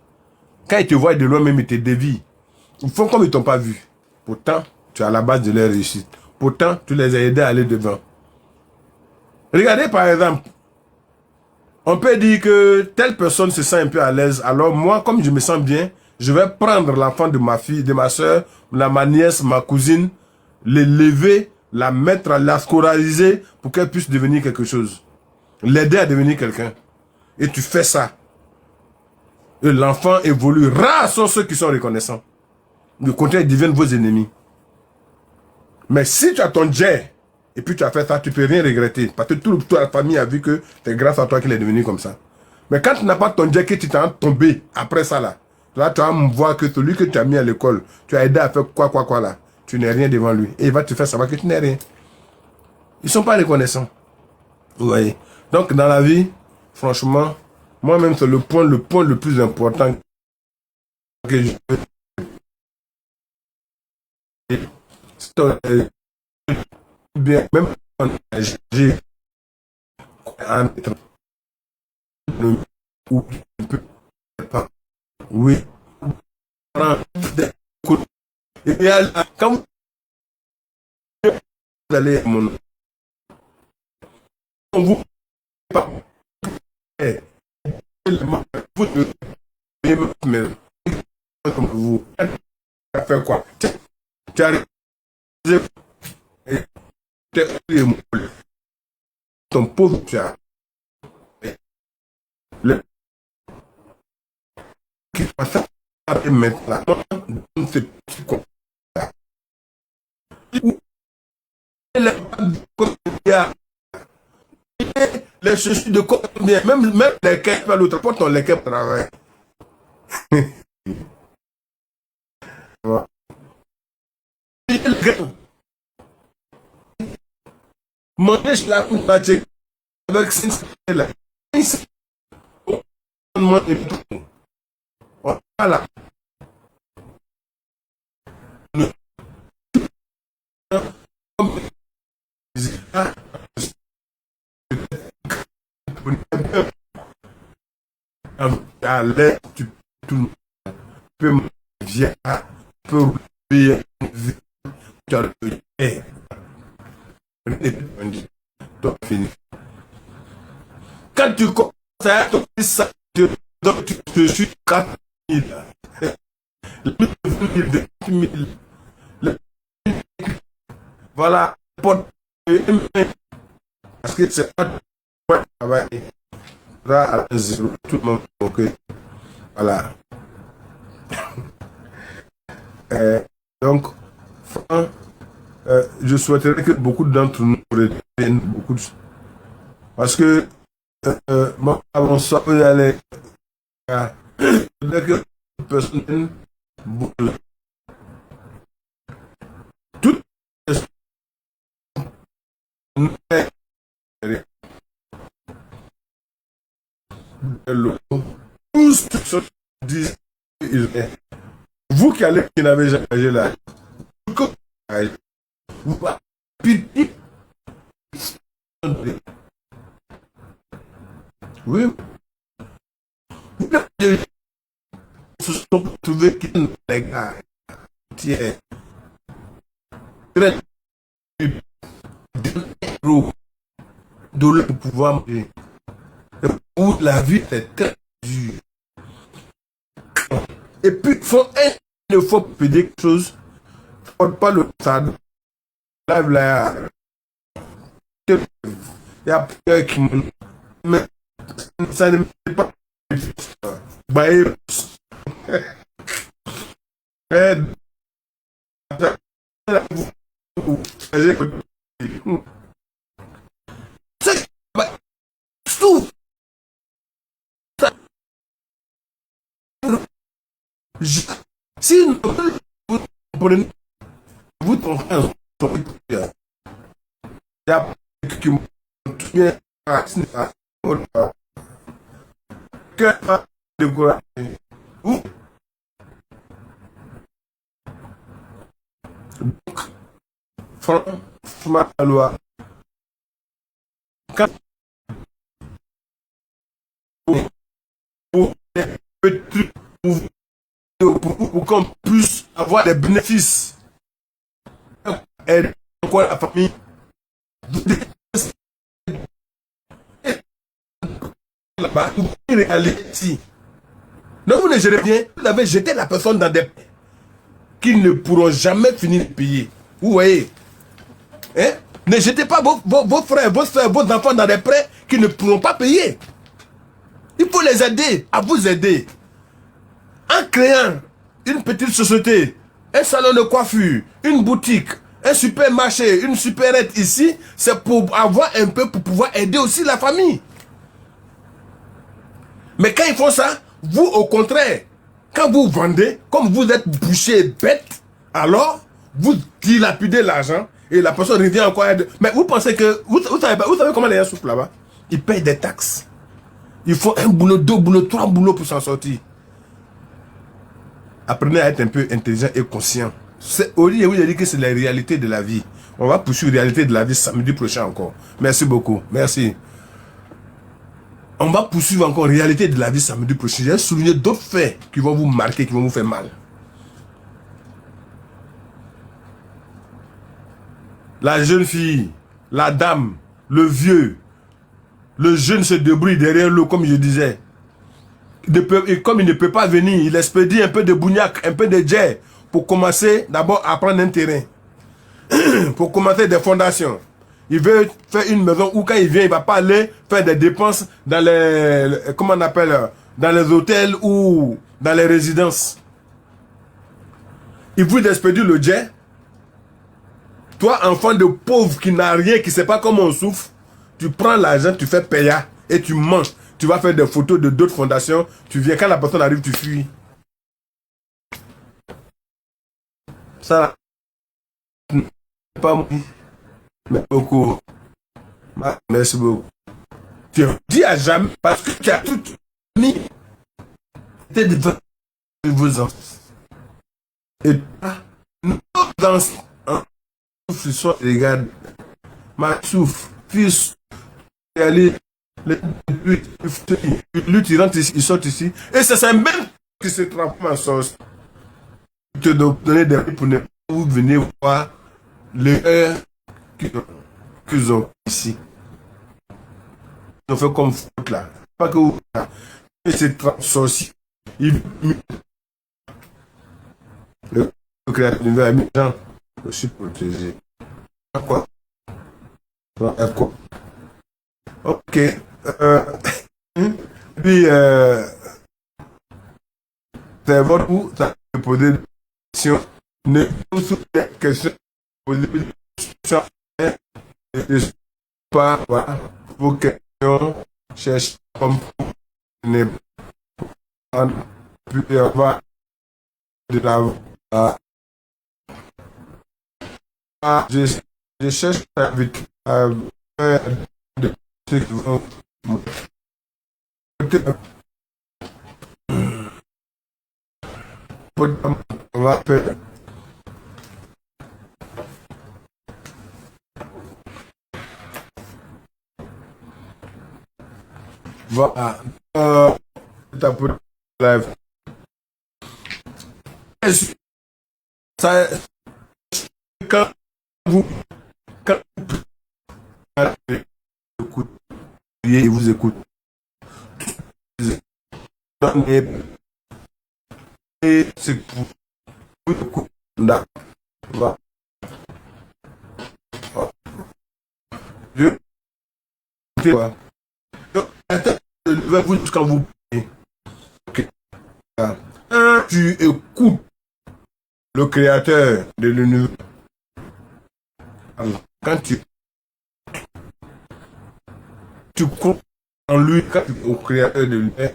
Quand ils te voient de loin, même ils te dévient. Ils font comme ils ne t'ont pas vu. Pourtant, tu es à la base de leur réussite. Pourtant, tu les as aidés à aller devant. Regardez par exemple, on peut dire que telle personne se sent un peu à l'aise. Alors moi, comme je me sens bien, je vais prendre l'enfant de ma fille, de ma soeur, ma nièce, ma cousine, l'élever, la mettre, la scolariser pour qu'elle puisse devenir quelque chose. L'aider à devenir quelqu'un. Et tu fais ça. Et l'enfant évolue. Rares sont ceux qui sont reconnaissants. Le contraire, ils deviennent vos ennemis. Mais si tu as ton jet, et puis tu as fait ça, tu ne peux rien regretter. Parce que toute la famille a vu que c'est grâce à toi qu'il est devenu comme ça. Mais quand tu n'as pas ton jet, que tu t'es tombé après ça là, là tu vas me voir que celui que tu as mis à l'école, tu as aidé à faire quoi là, tu n'es rien devant lui. Et il va te faire savoir que tu n'es rien. Ils ne sont pas reconnaissants. Vous voyez. Donc dans la vie, franchement, moi-même c'est le point le plus important que je veux. Bien, même quand j'ai un ou pas, oui, et quand vous allez à mon vous pas vous faire quoi? Tu arrives ton pauvre chat. Le qui passe à maintenant, c'est comme ça. Les chaussures de combien, même les quêtes par l'autre, porte ton lesquels travail. Manger chez la coupe avec 5 là. Voilà. À l'aide, tu peux viens, peux oublier, tu as le fini. Quand tu commences à ton ça, tu suis 4 000. Voilà, parce que c'est pas moi travailler. Là, à zéro, tout le monde, ok. Voilà. Donc, je souhaiterais que beaucoup d'entre nous retiennent beaucoup de... Parce que, moi, avant ça, vous allez... personne, toute personne, tous disent, vous qui n'avez jamais agi là, vous oui, vous se sont trouvés qui les gars, tiens, très de le pouvoir manger. Où la vie est très dure. Et puis, il faut pédir quelque chose. Il ne faut pas le stade. Là, il y a plusieurs qui me. Mais ça ne me pas. Bah, si vous comprenez, vous comprenez, il y a qui me bien que de quoi ou franchement la loi quand pour qu'on puisse avoir des bénéfices et encore la famille là-bas une réalité. Donc vous ne gérez bien, vous avez jeté la personne dans des qui ne pourront jamais finir de payer. Vous voyez, hein? Ne jetez pas vos frères, vos soeurs, vos enfants dans des prêts qui ne pourront pas payer. Il faut les aider, à vous aider. En créant une petite société, un salon de coiffure, une boutique, un supermarché, une supérette ici, c'est pour avoir un peu, pour pouvoir aider aussi la famille. Mais quand ils font ça, vous au contraire, quand vous vendez, comme vous êtes bouché bête, alors vous dilapidez l'argent et la personne revient encore. Mais vous pensez que, vous savez comment les gens souffrent là-bas? Ils payent des taxes. Il faut un boulot, 2 boulots, 3 boulots pour s'en sortir. Apprenez à être un peu intelligent et conscient. Oli vous a dit que c'est la réalité de la vie. On va poursuivre la réalité de la vie samedi prochain encore. Merci beaucoup. Merci. On va poursuivre encore la réalité de la vie samedi prochain. J'ai souligné d'autres faits qui vont vous marquer, qui vont vous faire mal. La jeune fille, la dame, le vieux, le jeune se débrouille derrière l'eau, comme je disais. Et comme il ne peut pas venir, il expédie un peu de bougnac, un peu de jet pour commencer d'abord à prendre un terrain. Pour commencer des fondations. Il veut faire une maison où quand il vient, il ne va pas aller faire des dépenses dans les, comment on appelle, dans les hôtels ou dans les résidences. Il veut expédier le jet. Toi, enfant de pauvre qui n'a rien, qui ne sait pas comment on souffre, tu prends l'argent, tu fais payer et tu manges. Tu vas faire des photos de d'autres fondations. Tu viens, quand la personne arrive, tu fuis. Ça, pas moi. Mais beaucoup. Merci beaucoup. Tu dis à jamais, parce que tu as tout mis. T'es devant vos enfants. Et nous, dans souffle, soit, regarde, ma souffle, fils, allez, lui, tu rentres ici, il sort ici, et c'est ça même qui se transforme en sauce. Te donner des pour ne vous venir voir l'heure qu'ils ont ici. Ils ont fait comme faute là. Pas que vous. Et c'est sorcier. Le créateur de l'univers a mis gens. Je suis protégé. Quoi? Quoi? Ok. Puis, c'est votre où ça peut poser des questions. Ne vous souvenez des questions. Posez des questions. Ne pas voilà, vos questions. Cherchez comme ne pas avoir de la... je cherche à faire de ceux qui vont... On va faire... Voilà. Pour live. Ça, quand vous écoutez, et vous écoutez, et c'est pour vous écouter. Voilà. Je vais vous dire quand vous parlez. Okay. Tu écoutes le créateur de l'univers. Quand tu crois en lui, quand tu es au créateur de l'univers,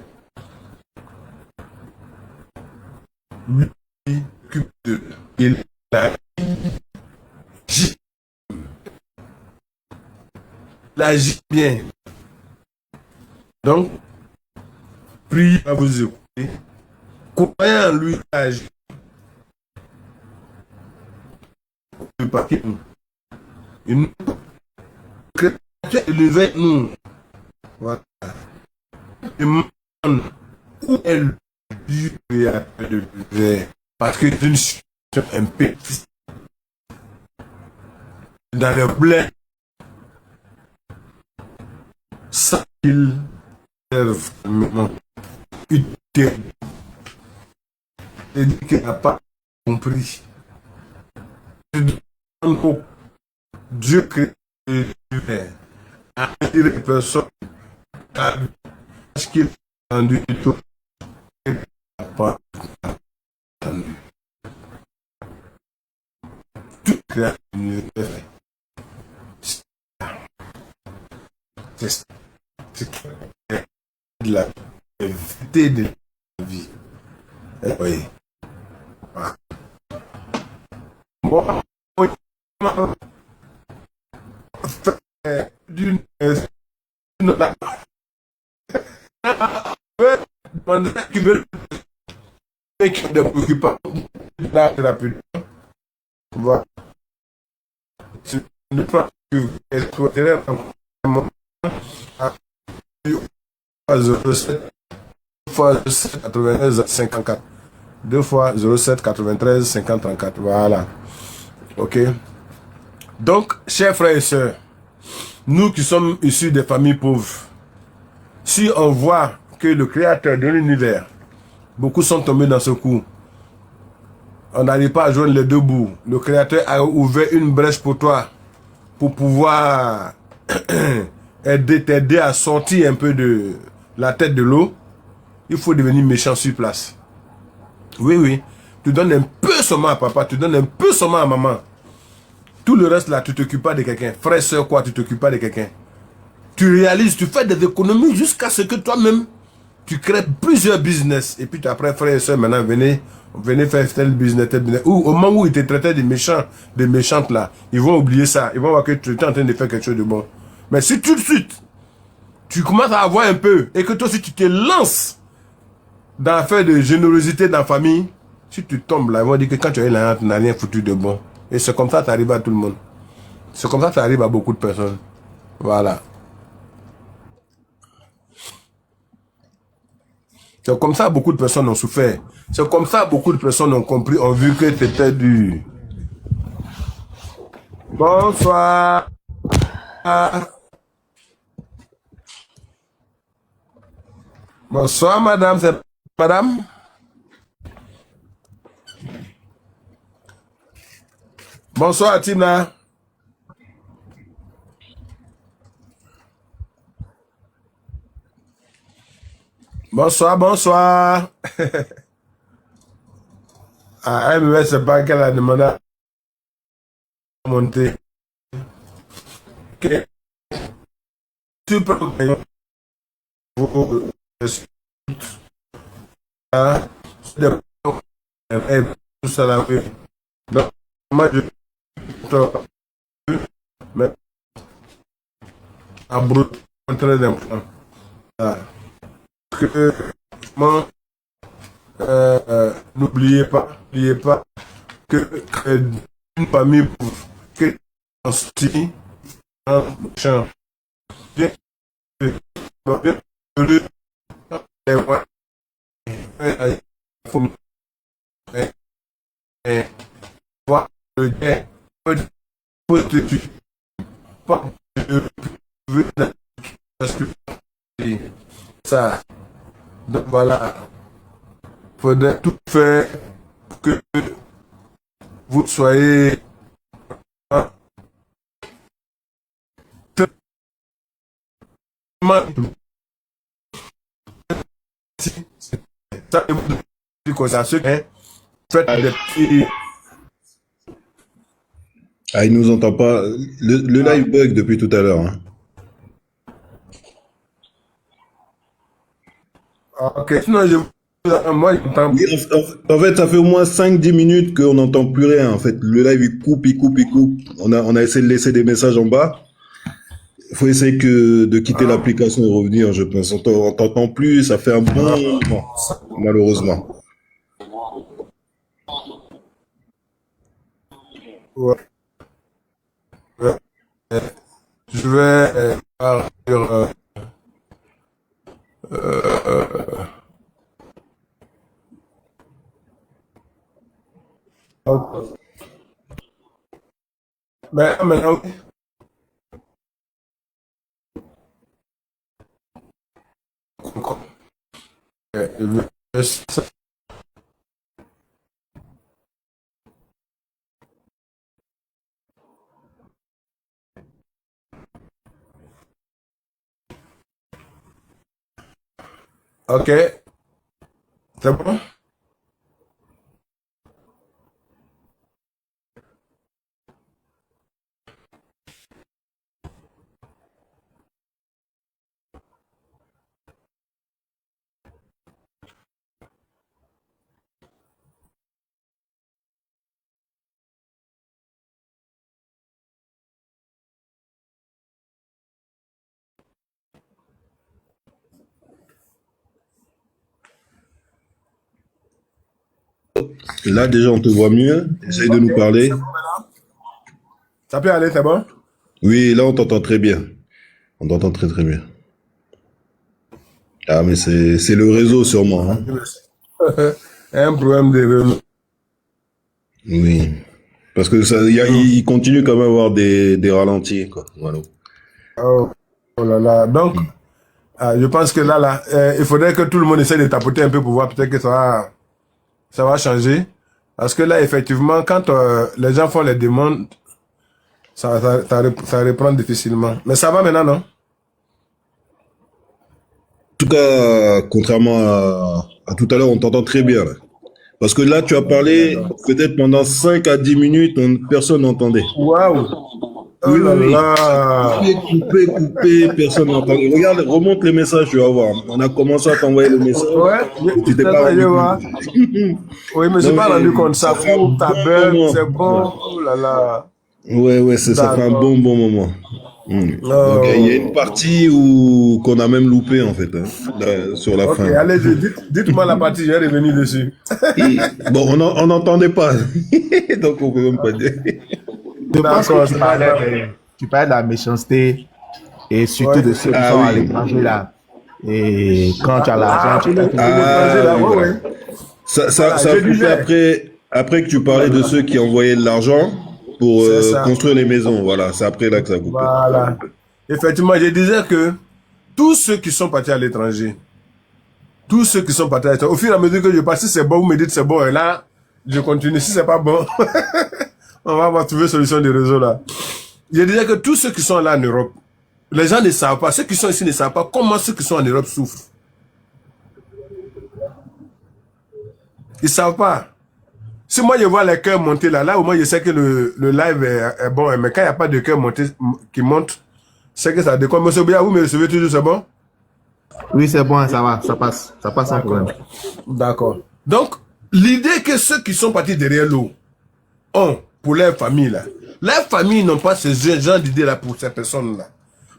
lui s'occupe de il agit bien. Donc, priez à vous écouter. Croyez en lui, agit. Une créature de l'univers, nous. Voilà. Demande où est le créateur de l'univers. Parce que c'est une situation un peu dans le blé. Ça qu'il serve maintenant. Il dit qu'il n'a pas compris. Dieu crée l'univers. A attiré les personnes à ce qu'il a entendu et tout. Il n'a pas entendu. Tout crée l'univers. C'est la vérité de la vie. Oui. Bon, d'une qui veut de préoccupation rapidement. Voilà. Ne pas que exploiter un moment à 07 fois 07 93 54. 2 fois 07 93 50 34. Voilà. Ok. Donc, chers frères et sœurs, nous qui sommes issus des familles pauvres, si on voit que le créateur de l'univers, beaucoup sont tombés dans ce coup, on n'arrive pas à joindre les deux bouts. Le créateur a ouvert une brèche pour toi, pour pouvoir t'aider à sortir un peu de la tête de l'eau. Il faut devenir méchant sur place. Oui, oui. Tu donnes un peu seulement à papa, tu donnes un peu seulement à maman. Tout le reste là, tu t'occupes pas de quelqu'un. Frère, soeur, quoi, tu t'occupes pas de quelqu'un. Tu réalises, tu fais des économies jusqu'à ce que toi-même, tu crées plusieurs business. Et puis après, frère et soeur, maintenant, venez faire tel business, tel business. Ou au moment où ils te traitaient des méchants, des méchantes là, ils vont oublier ça. Ils vont voir que tu es en train de faire quelque chose de bon. Mais si tout de suite, tu commences à avoir un peu, et que toi aussi tu te lances dans l'affaire de générosité dans la famille, si tu tombes là, ils vont dire que quand tu es là, tu n'as rien foutu de bon. Et c'est comme ça que ça arrive à tout le monde. C'est comme ça que ça arrive à beaucoup de personnes. Voilà. C'est comme ça que beaucoup de personnes ont souffert. C'est comme ça que beaucoup de personnes ont compris, ont vu que c'était dur. Bonsoir. Bonsoir, madame. C'est madame? Bonsoir, Tina. Bonsoir, bonsoir. Ah, elle me c'est pas qu'elle a demandé à monter. Ok. Tu peux... et tout ça là. Oui. Donc, moi, je mais à brut, très important. Ah. Que, moi, n'oubliez pas que une famille pour que constitue un champ. Bien, bien, bien, voir le gain, faut te tuer, pas parce que ça. Donc voilà, faudrait tout faire pour que vous soyez ça, faites des petits. Ah, il nous entend pas. Le live bug depuis tout à l'heure. Hein. Ok, sinon moi j'entends. Oui, en fait, ça fait au moins 5-10 minutes qu'on n'entend plus rien. En fait, le live il coupe, il coupe, il coupe. On a essayé de laisser des messages en bas. Il faut essayer de quitter l'application et revenir, je pense. On t'entend plus, ça fait un bon moment, malheureusement. Ouais. Ouais. Je vais sur mais maintenant, ok, c'est bon? Là, déjà, on te voit mieux. Essaye de nous parler. Ça peut aller, c'est bon? Oui, là, on t'entend très bien. On t'entend très, très bien. Ah, mais c'est le réseau, sûrement. Hein. Un problème de réseau. Oui. Parce que il continue quand même à avoir des ralentis, quoi. Voilà. Oh, oh là là. Donc, je pense que là, il faudrait que tout le monde essaie de tapoter un peu pour voir peut-être que ça va changer. Parce que là, effectivement, quand les gens font les demandes, ça reprend difficilement. Mais ça va maintenant, non? En tout cas, contrairement à tout à l'heure, on t'entend très bien. Là. Parce que là, tu as parlé peut-être pendant 5 à 10 minutes, personne n'entendait. Waouh! Oh Oui, là oui, là! coupé, personne n'entendait. Regarde, remonte les messages, tu vas voir. On a commencé à t'envoyer le message. Ouais, Tu t'es pas rendu compte. oui, mais je me suis pas rendu compte. Ça coupe, ta belle, moment. c'est bon. Oh là là. Ouais, ça fait un bon moment. Donc, il y a une Oh. partie qu'on a même loupé, en fait, hein, là, sur la Ok, fin. allez, dites-moi la partie, je vais revenir dessus. Bon, on n'entendait pas. Donc, on peut même pas dire. Je pense D'accord, que c'est pas grave. tu parlais de la méchanceté et surtout Ouais. de ceux qui Ah sont à oui. l'étranger là. Et quand tu as Ah, l'argent, tu pour peux les étrangers, Ah là, oui, ouais, voilà. ouais. Ça Voilà, a je coupé disais. après que tu parlais de ceux qui envoyaient de l'argent pour C'est ça. construire les maisons. Voilà, c'est après là que ça a coupé. Voilà. Effectivement, je disais que tous ceux qui sont partis à l'étranger, tous ceux qui sont partis à l'étranger, au fur et à mesure que je passe, si c'est bon, vous me dites c'est bon, et là, je continue. Si c'est pas bon, on va trouver solution de réseau là. Je disais que tous ceux qui sont là en Europe, les gens ne savent pas, ceux qui sont ici ne savent pas comment ceux qui sont en Europe souffrent. Ils ne savent pas. Si moi je vois les cœurs monter là, au moins je sais que le live est bon, mais quand il n'y a pas de cœur monté, qui monte, c'est que ça déconne. Monsieur Bia, vous me recevez toujours, c'est bon? oui, c'est bon, ça va, ça passe sans problème. D'accord. Donc, l'idée que ceux qui sont partis derrière l'eau ont pour leur famille là, leurs familles n'ont pas ce genre d'idée là pour ces personnes là.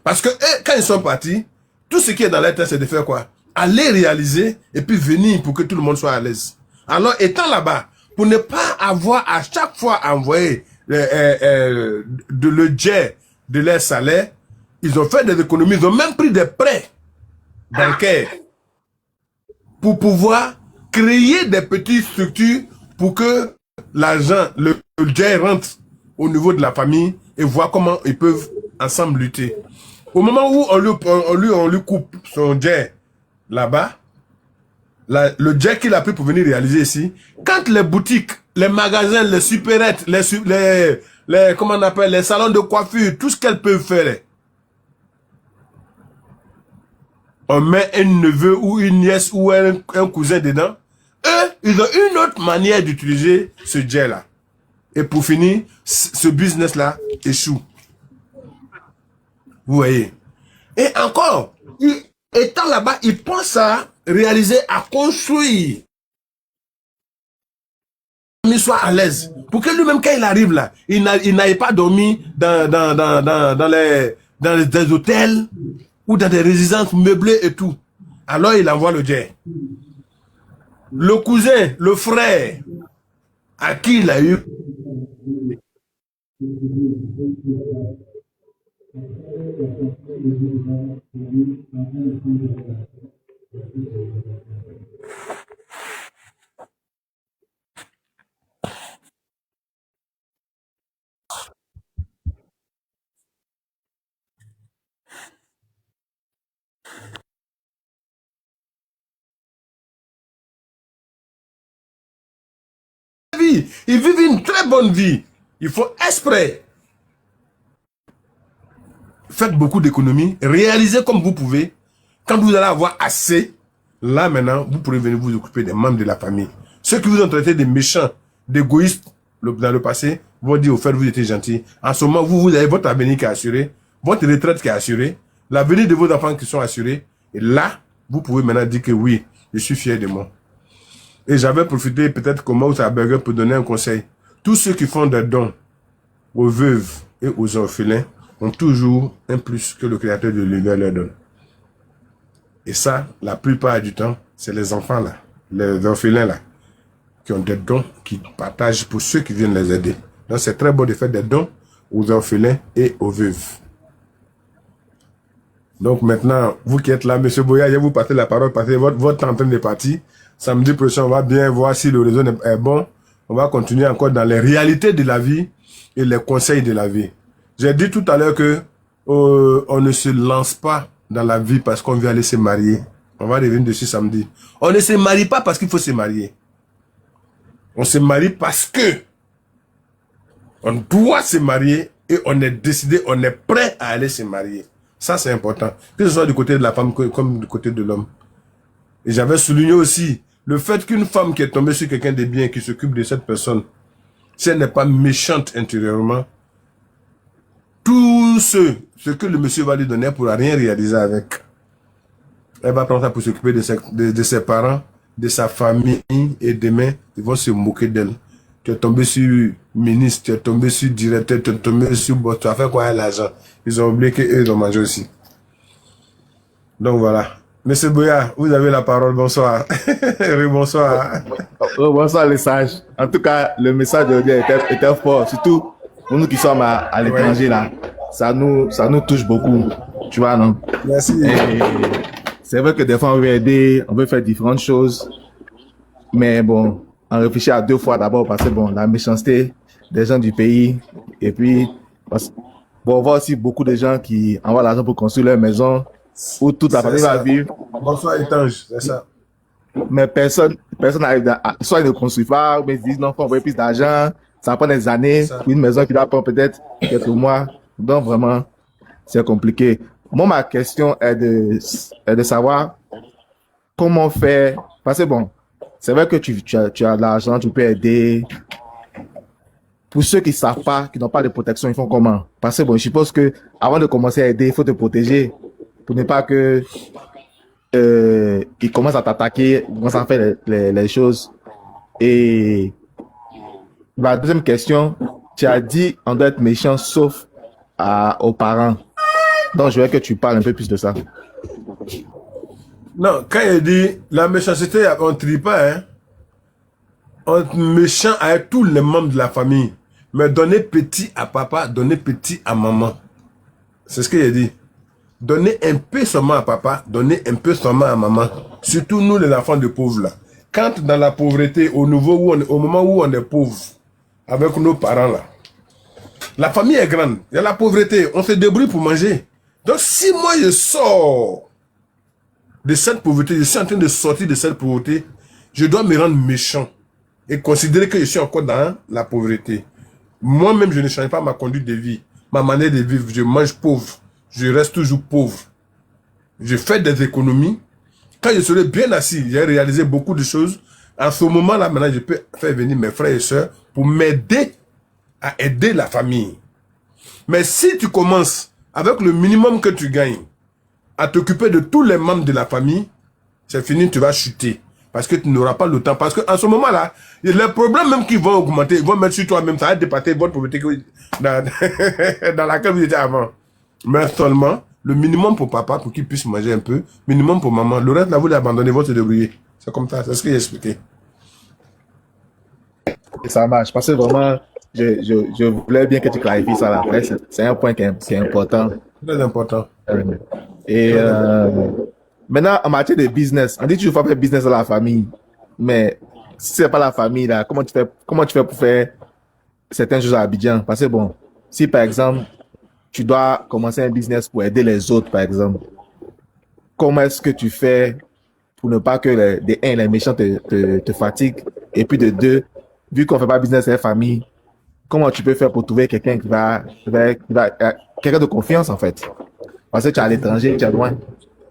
Parce que quand ils sont partis, tout ce qui est dans leur tête c'est de faire quoi? Aller réaliser et puis venir pour que tout le monde soit à l'aise. Alors étant là-bas, pour ne pas avoir à chaque fois envoyé le jet de leur salaire, ils ont fait des économies, ils ont même pris des prêts bancaires pour pouvoir créer des petites structures pour que l'argent, le jet rentre au niveau de la famille et voir comment ils peuvent ensemble lutter. Au moment où on lui coupe son jet là-bas, le jet qu'il a pris pour venir réaliser ici, quand les boutiques, les magasins, les supérettes, comment on appelle, les salons de coiffure, tout ce qu'elles peuvent faire, on met un neveu ou une nièce ou un cousin dedans, eux, ils ont une autre manière d'utiliser ce jet-là. Et pour finir, ce business-là échoue. Vous voyez. Et encore, étant là-bas, ils pensent à réaliser, à construire. Il soit à l'aise. Pour que lui-même, quand il arrive là, il n'aille pas dormir dans des hôtels ou dans des résidences meublées et tout. Alors, il envoie le jet. Le cousin, le frère, à qui il a eu vie. Ils vivent une très bonne vie. Il faut exprès. Faites beaucoup d'économies. Réalisez comme vous pouvez. Quand vous allez avoir assez, là maintenant, vous pourrez venir vous occuper des membres de la famille. Ceux qui vous ont traité de méchants, d'égoïstes dans le passé, vont dire au fait vous étiez gentil. En ce moment, vous avez votre avenir qui est assuré, votre retraite qui est assurée, l'avenir de vos enfants qui sont assurés. Et là, vous pouvez maintenant dire que oui, je suis fier de moi. Et j'avais profité peut-être comme Moussa Berger pour donner un conseil. Tous ceux qui font des dons aux veuves et aux orphelins ont toujours un plus que le Créateur de l'univers leur donne. Et ça, la plupart du temps, c'est les enfants là, les orphelins là, qui ont des dons, qui partagent pour ceux qui viennent les aider. Donc c'est très bon de faire des dons aux orphelins et aux veuves. Donc maintenant, vous qui êtes là, M. Boya, je vais vous passer la parole parce que votre temps en train de partir. Samedi prochain, on va bien voir si le réseau est bon. On va continuer encore dans les réalités de la vie et les conseils de la vie. J'ai dit tout à l'heure que on ne se lance pas dans la vie parce qu'on veut aller se marier. On va revenir dessus samedi. On ne se marie pas parce qu'il faut se marier. On se marie parce que on doit se marier et on est décidé, on est prêt à aller se marier. Ça, c'est important. Que ce soit du côté de la femme comme du côté de l'homme. Et j'avais souligné aussi le fait qu'une femme qui est tombée sur quelqu'un de bien, qui s'occupe de cette personne, si elle n'est pas méchante intérieurement, tout ce que le monsieur va lui donner, elle ne pourra rien réaliser avec. Elle va prendre ça pour s'occuper de ses parents, de sa famille, et demain, ils vont se moquer d'elle. Tu es tombé sur ministre, tu es tombé sur directeur, tu es tombé sur boss, tu as fait quoi avec l'argent? Ils ont oublié qu'eux, ils ont mangé aussi. Donc voilà. Monsieur Boya, vous avez la parole. Bonsoir. Bonsoir. Bonsoir les sages. En tout cas, le message d'aujourd'hui était fort. Surtout pour nous qui sommes à l'étranger là. Ça nous touche beaucoup. Tu vois, non? Merci. Et c'est vrai que des fois on veut aider, on veut faire différentes choses. Mais bon, on réfléchit à deux fois d'abord parce que bon, la méchanceté des gens du pays. Et puis, bon, on voit aussi beaucoup de gens qui envoient l'argent pour construire leur maison. Où toute la famille va vivre. Bonsoir, étange, c'est ça. Mais personne n'arrive soit ils ne construisent pas, ou ils disent non, faut envoyer plus d'argent, ça prend des années, une maison qui doit prendre peut-être quelques mois. Donc vraiment, c'est compliqué. Moi, ma question est de savoir comment faire, parce que bon, c'est vrai que tu as de l'argent, tu peux aider. Pour ceux qui ne savent pas, qui n'ont pas de protection, ils font comment? Parce que bon, je suppose que avant de commencer à aider, il faut te protéger. Pour ne pas que ils commencent à t'attaquer, ils commencent à faire les choses. Et la deuxième question, tu as dit on doit être méchant sauf aux parents. Donc, je veux que tu parles un peu plus de ça. Non, quand il dit la méchanceté, on ne trie pas, hein. On est méchant avec tous les membres de la famille. Mais donner petit à papa, donner petit à maman. C'est ce qu'il dit. Donner un peu seulement à papa, donner un peu seulement à maman. Surtout nous, les enfants de pauvres, là. Quand dans la pauvreté, au moment où on est pauvre, avec nos parents, là, la famille est grande. Il y a la pauvreté. On se débrouille pour manger. Donc, si moi, je sors de cette pauvreté, je suis en train de sortir de cette pauvreté, je dois me rendre méchant et considérer que je suis encore dans la pauvreté. Moi-même, je ne change pas ma conduite de vie, ma manière de vivre. Je mange pauvre. Je reste toujours pauvre. Je fais des économies. Quand je serai bien assis, j'ai réalisé beaucoup de choses. En ce moment-là, maintenant, je peux faire venir mes frères et sœurs pour m'aider à aider la famille. Mais si tu commences avec le minimum que tu gagnes à t'occuper de tous les membres de la famille, c'est fini, tu vas chuter. Parce que tu n'auras pas le temps. Parce qu'en ce moment-là, les problèmes même qui vont augmenter, ils vont mettre sur toi-même, ça va dépasser votre pauvreté dans laquelle vous étiez avant. Mais seulement, le minimum pour papa, pour qu'il puisse manger un peu, minimum pour maman. Le reste, là, vous l'abandonnez, vous se débrouiller. C'est comme ça, c'est ce que j'ai expliqué. Et ça marche. Parce que vraiment, je voulais bien que tu clarifies ça là. C'est un point qui est important. Très important. Et maintenant, en matière de business, on dit que tu vas faire business dans la famille. Mais si c'est pas la famille, là, comment tu fais pour faire certaines choses à Abidjan? Parce que bon, si par exemple, tu dois commencer un business pour aider les autres, par exemple, comment est-ce que tu fais pour ne pas que les méchants te fatiguent? Et puis de deux, vu qu'on fait pas business avec la famille, comment tu peux faire pour trouver quelqu'un quelqu'un de confiance, en fait? Parce que tu es à l'étranger, tu es loin.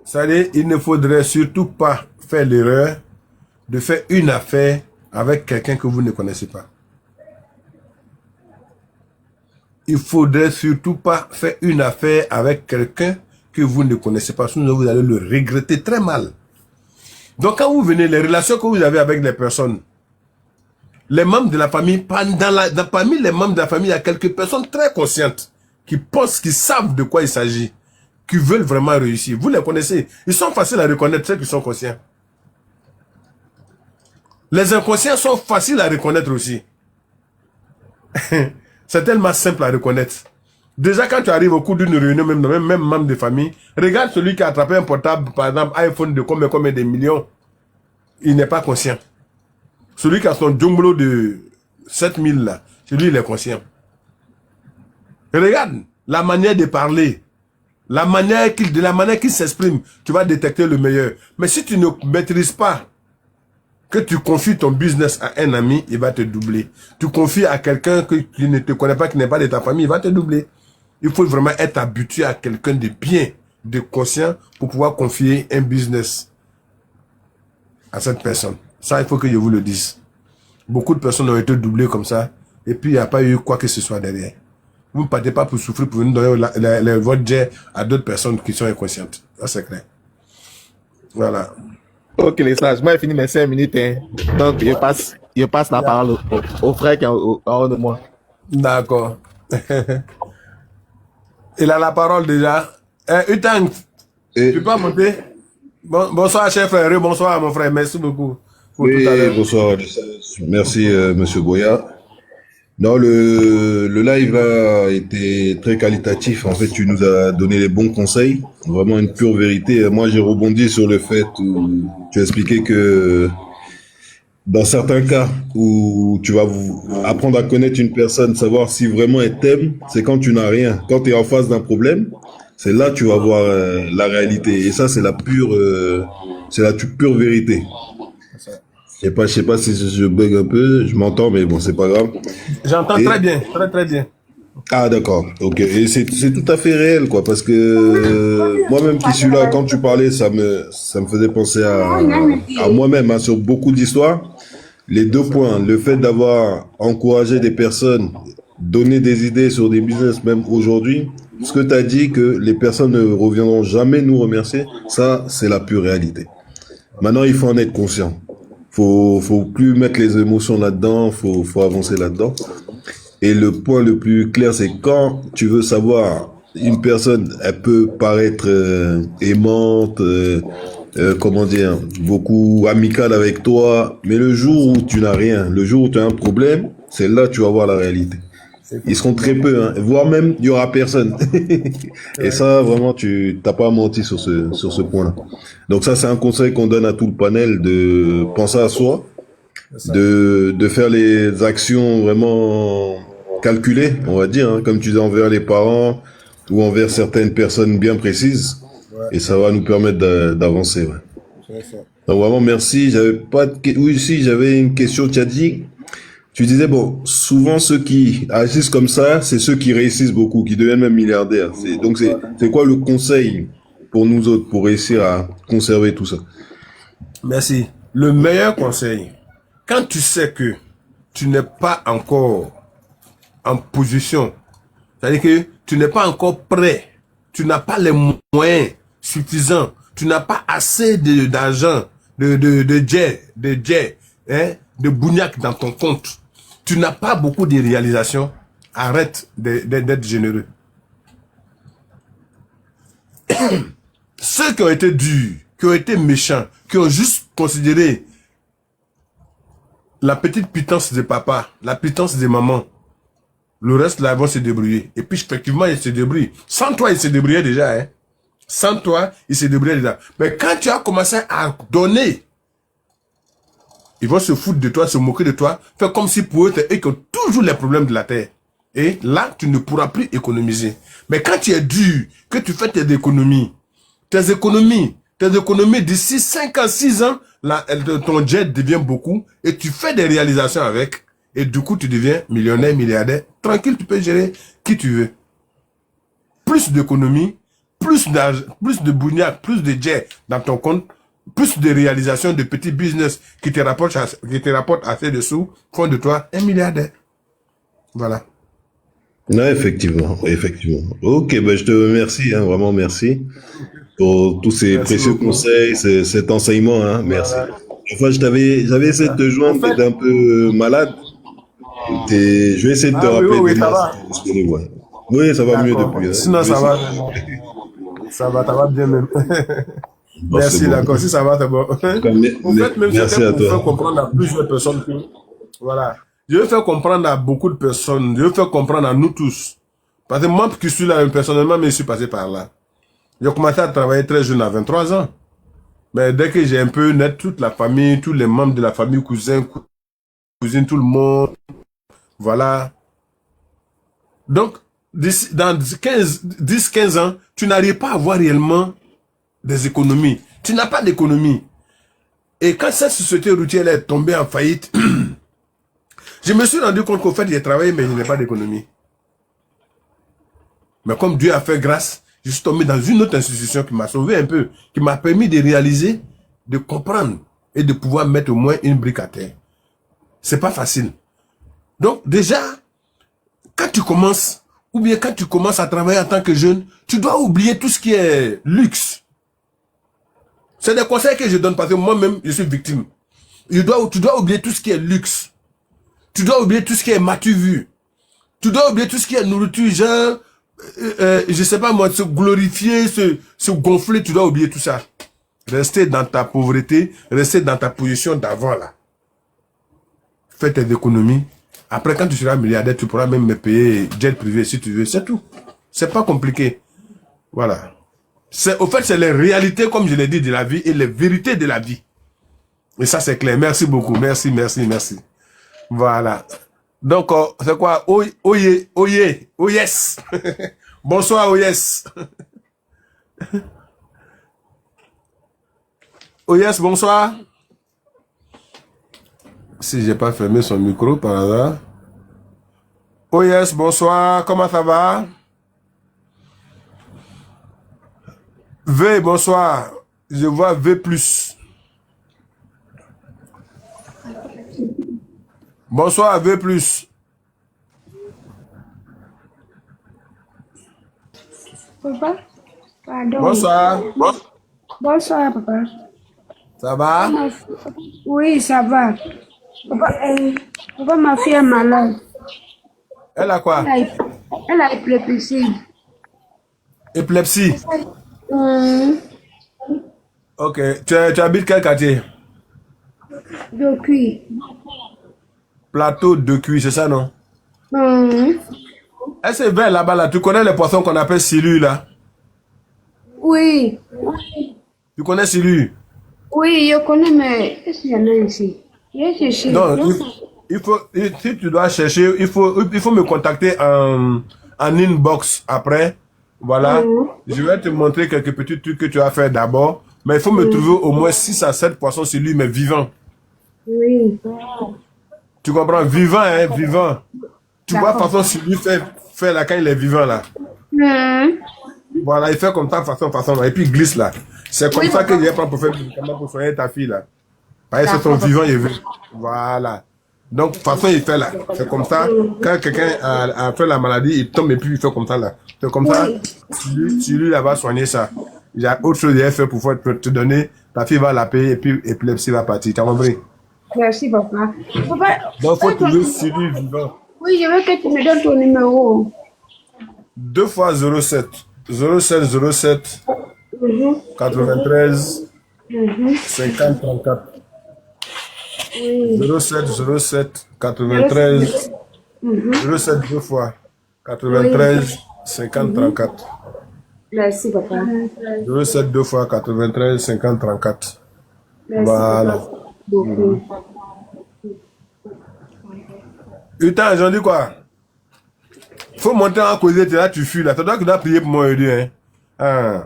Ça veut dire, il ne faudrait surtout pas faire l'erreur de faire une affaire avec quelqu'un que vous ne connaissez pas. Il faudrait surtout pas faire une affaire avec quelqu'un que vous ne connaissez pas. Sinon, vous allez le regretter très mal. Donc, quand vous venez, les relations que vous avez avec les personnes, les membres de la famille, parmi les membres de la famille, il y a quelques personnes très conscientes qui pensent, qui savent de quoi il s'agit, qui veulent vraiment réussir. Vous les connaissez. Ils sont faciles à reconnaître, ceux qui sont conscients. Les inconscients sont faciles à reconnaître aussi. C'est tellement simple à reconnaître. Déjà, quand tu arrives au cours d'une réunion, même membre de famille, regarde celui qui a attrapé un portable, par exemple, iPhone de combien de millions. Il n'est pas conscient. Celui qui a son jumbo de 7000 là, celui il est conscient. Regarde la manière de parler, de la manière qu'il s'exprime, tu vas détecter le meilleur. Mais si tu ne maîtrises pas, que tu confies ton business à un ami, il va te doubler. Tu confies à quelqu'un qui ne te connaît pas, qui n'est pas de ta famille, il va te doubler. Il faut vraiment être habitué à quelqu'un de bien, de conscient, pour pouvoir confier un business à cette personne. Ça, il faut que je vous le dise. Beaucoup de personnes ont été doublées comme ça, et puis il n'y a pas eu quoi que ce soit derrière. Vous ne partez pas pour souffrir, pour venir donner votre jet à d'autres personnes qui sont inconscientes. Ça, c'est clair. Voilà. Ok, les sages. Moi, j'ai fini mes 5 minutes. Hein. Donc, je passe la parole au frère qui est en haut de moi. D'accord. Il a la parole déjà. Utang, tu peux monter? Bonsoir, cher frère. Bonsoir, mon frère. Merci beaucoup pour Oui, tout à l'heure. bonsoir. Merci, Monsieur Goya. Non, le live a été très qualitatif. En fait, tu nous as donné les bons conseils. Vraiment une pure vérité. Moi, j'ai rebondi sur le fait où tu as expliqué que dans certains cas où tu vas apprendre à connaître une personne, savoir si vraiment elle t'aime, c'est quand tu n'as rien. Quand tu es en face d'un problème, c'est là que tu vas voir la réalité. Et ça, c'est la pure vérité. Je sais pas si je bug un peu, je m'entends, mais bon, c'est pas grave. J'entends très bien, très bien. Ah, d'accord, ok. Et c'est tout à fait réel, quoi, parce que moi-même qui suis là, quand tu parlais, ça me faisait penser à moi-même, hein, sur beaucoup d'histoires. Les deux points, le fait d'avoir encouragé des personnes, donné des idées sur des business, même aujourd'hui, ce que tu as dit que les personnes ne reviendront jamais nous remercier, ça, c'est la pure réalité. Maintenant, il faut en être conscient. faut plus mettre les émotions là-dedans, faut avancer là-dedans. Et le point le plus clair, c'est quand tu veux savoir, une personne, elle peut paraître aimante, comment dire, beaucoup amicale avec toi, mais le jour où tu n'as rien, le jour où tu as un problème, c'est là que tu vas voir la réalité. Ils seront très peu, hein, voire même il y aura personne. Et ça, vraiment, tu t'as pas menti sur ce point-là. Donc ça, c'est un conseil qu'on donne à tout le panel de penser à soi, de faire les actions vraiment calculées, on va dire, hein, comme tu dis, envers les parents ou envers certaines personnes bien précises. Ouais. Et ça va nous permettre d'avancer. Ouais. C'est ça. Donc vraiment, merci. J'avais pas oui, si, j'avais une question. Tu disais, bon, souvent ceux qui agissent comme ça, c'est ceux qui réussissent beaucoup, qui deviennent même milliardaires. Donc c'est quoi le conseil pour nous autres pour réussir à conserver tout ça? Merci. Le meilleur conseil, quand tu sais que tu n'es pas encore en position, c'est-à-dire que tu n'es pas encore prêt, tu n'as pas les moyens suffisants, tu n'as pas assez d'argent, de jet, hein, de bougnac dans ton compte, tu n'as pas beaucoup de réalisations, arrête d'être généreux. Ceux qui ont été durs, qui ont été méchants, qui ont juste considéré la petite pitance de papa, la pitance de maman, le reste là, ils vont se débrouiller. Et puis effectivement, ils se débrouillent. Sans toi, ils se débrouillaient déjà. Hein. Sans toi, ils se débrouillaient déjà. Mais quand tu as commencé à donner, ils vont se foutre de toi, se moquer de toi, faire comme si pour eux, c'est eux qui ont toujours les problèmes de la terre. Et là, tu ne pourras plus économiser. Mais quand tu es dur, que tu fais tes économies d'ici 5 ans, 6 ans, là, ton jet devient beaucoup et tu fais des réalisations avec. Et du coup, tu deviens millionnaire, milliardaire. Tranquille, tu peux gérer qui tu veux. Plus d'économies, plus d'argent, plus de bougnac, plus de jet dans ton compte, plus de réalisations de petits business qui te rapportent assez de sous, font de toi un milliardaire. Voilà. Non, effectivement, effectivement. Ok, ben je te remercie, hein, vraiment merci pour tous ces Merci précieux beaucoup. conseils, cet enseignement, hein, merci. Voilà. Enfin, j'avais essayé de te En joindre, fait, t'étais un peu malade. Je vais essayer de te ah oui, rappeler oui, ça demain si va. t'es disponible. Ouais. Oui, ça va mieux D'accord. depuis. Hein. Sinon, Je vais ça va. essayer. Ça va bien même. Bon, c'est Merci, bon. d'accord. Si ça va, c'est bon. En tout cas, Au fait, même merci c'était à pour faire toi. comprendre à plusieurs personnes que, voilà. Je veux faire comprendre à beaucoup de personnes. Je veux faire comprendre à nous tous. Parce que moi qui suis là, personnellement, mais je suis passé par là. J'ai commencé à travailler très jeune, à 23 ans. Mais dès que j'ai un peu net, toute la famille, tous les membres de la famille, cousins, cousines, tout le monde, voilà. Donc, dans 10-15 ans, tu n'arrives pas à avoir réellement des économies. Tu n'as pas d'économie. Et quand cette société routière est tombée en faillite, je me suis rendu compte qu'au fait, j'ai travaillé, mais je n'ai pas d'économie. Mais comme Dieu a fait grâce, je suis tombé dans une autre institution qui m'a sauvé un peu, qui m'a permis de réaliser, de comprendre et de pouvoir mettre au moins une brique à terre. C'est pas facile. Donc déjà, quand tu commences, ou bien quand tu commences à travailler en tant que jeune, tu dois oublier tout ce qui est luxe. C'est des conseils que je donne parce que moi-même, je suis victime. Tu dois oublier tout ce qui est luxe. Tu dois oublier tout ce qui est matu vu. Tu dois oublier tout ce qui est nourriture, genre, je sais pas moi, se glorifier, se gonfler, tu dois oublier tout ça. Rester dans ta pauvreté, rester dans ta position d'avant là. Fais tes économies. Après, quand tu seras milliardaire, tu pourras même me payer jet privé si tu veux. C'est tout. C'est pas compliqué. Voilà. Au fait, c'est les réalités, comme je l'ai dit, de la vie et les vérités de la vie. Et ça, c'est clair. Merci beaucoup. Merci. Voilà. Donc, c'est quoi? Oh yes. Bonsoir, oh yes. Oh yes, bonsoir. Si j'ai pas fermé son micro par hasard. Oh yes, bonsoir. Comment ça va? V, bonsoir. Je vois V+. Bonsoir, V+. Papa? Pardon. Bonsoir. Bonsoir, papa. Ça va? Oui, ça va. Papa, ma fille est malade. Elle a quoi? Elle a épilepsie. Épilepsie. Hum, Ok. Tu habites quel quartier? Depuis. Plateau de Cuy, c'est ça, non? Hum, Elle c'est vers là-bas, là. Tu connais les poissons qu'on appelle silus, là? Oui. Tu connais silus? Oui, je connais, mais qu'est-ce qu'il y en a ici? J'ai cherché. Non, si tu dois chercher, il faut me contacter en inbox après. Voilà. Je vais te montrer quelques petits trucs que tu vas faire d'abord. Mais il faut me trouver au moins 6 à 7 poissons silus, mais vivants. Oui. Tu comprends? Vivant, hein, vivant. Tu vois, D'accord. façon silus fait là quand il est vivant, là. Hum, Voilà, il fait comme ça, façon, là. Et puis il glisse, là. C'est comme Oui, ça papa. qu'il est prêt pour faire des médicaments pour soigner ta fille, là. Parce que c'est son D'accord. vivant, il veut. Voilà. Donc, de toute façon, il fait là. C'est comme ça. Quand quelqu'un a fait la maladie, il tombe et puis il fait comme ça, là. C'est comme ça. Celui là va soigner ça. Il y a autre chose à faire pour te donner. Ta fille va la payer et puis l'épilepsie va partir. Tu as compris? Merci, papa. Papa, Donc, il faut quand tu- trouver celui vivant. oui, je veux que tu me donnes ton numéro. 2 fois 07. 07 07 Mhm, 93 mhm, 50 34. oui. 07 07 93 Mhm. 07 2 fois 93 50 34. Merci, papa. 07 2 fois 93 50 34. Merci, Voilà. papa. Beaucoup. Putain, j'en dis quoi? Faut monter en causer, là tu fuis là. C'est toi qui dois prier pour moi aider, hein. Ah.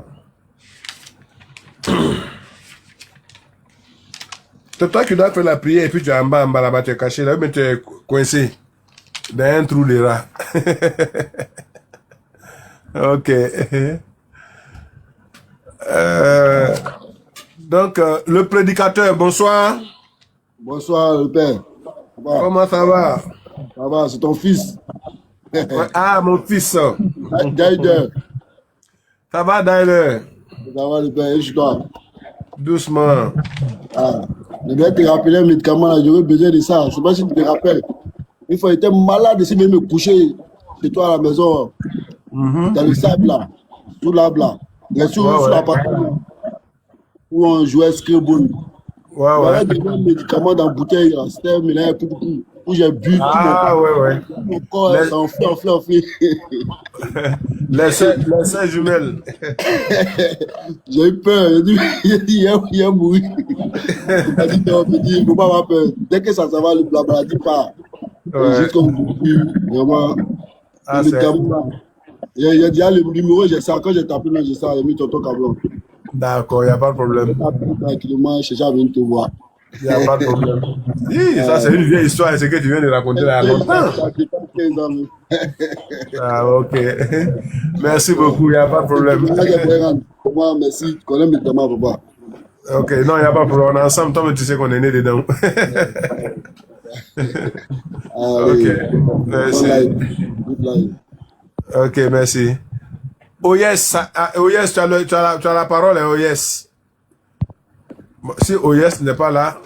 C'est toi qui dois faire la prière et puis tu es en bas là-bas, tu es caché là, mais tu es coincé dans un trou de rat. Ok. Donc, le prédicateur, bonsoir. Bonsoir, le père. Ça va, Comment ça va? ça va, c'est ton fils. Ouais, ah, mon fils. Daider. Ça va, Dyler? Ça va, le père, et chez toi? Doucement. Ah, je vais te rappeler un médicament, là, j'aurais besoin de ça. Je ne sais pas si tu te rappelles. Une fois, j'étais malade, si même me coucher chez toi à la maison, dans le sable, là, sous l'arbre, là. Et sur Ouais, la ouais. partie où on jouait Scrabble. Ouais, J'avais ouais. donné un médicament dans la bouteille, là. C'était un mélange où j'ai bu tout Ah, ouais, ouais. mon corps, Les- ça enflé. Les sœurs jumelles. J'ai eu peur. J'ai dit, il a mouru. Il m'a dit, non, il ne faut pas avoir peur. Dès que ça va, la maladie part. Ouais. Juste comme vraiment, Ah, le c'est... médicament, là. Il y a déjà le numéro, j'ai ça. Quand j'ai tapé, là, j'ai ça, j'ai mis tonton Cablon. D'accord, il n'y a pas de problème. J'ai tapé tranquillement, j'ai déjà venu te voir. Il n'y a pas de problème. Si, ça, c'est une vieille histoire, c'est que tu viens de raconter là il y a longtemps. Ça fait 15 ans. Mais Ah, ok. Merci beaucoup, il n'y a pas de problème. là, j'ai pas rendre. Moi, merci. Tu connais le médicament, papa. Ok, non, il n'y a pas de problème. On est ensemble, toi, mais tu sais qu'on est né dedans. Ok, Allez. Bon merci. live. Good live. Ok, merci. Oh yes, oh yes, tu as la parole, hein, oh yes. Bon, si oh yes n'est pas là,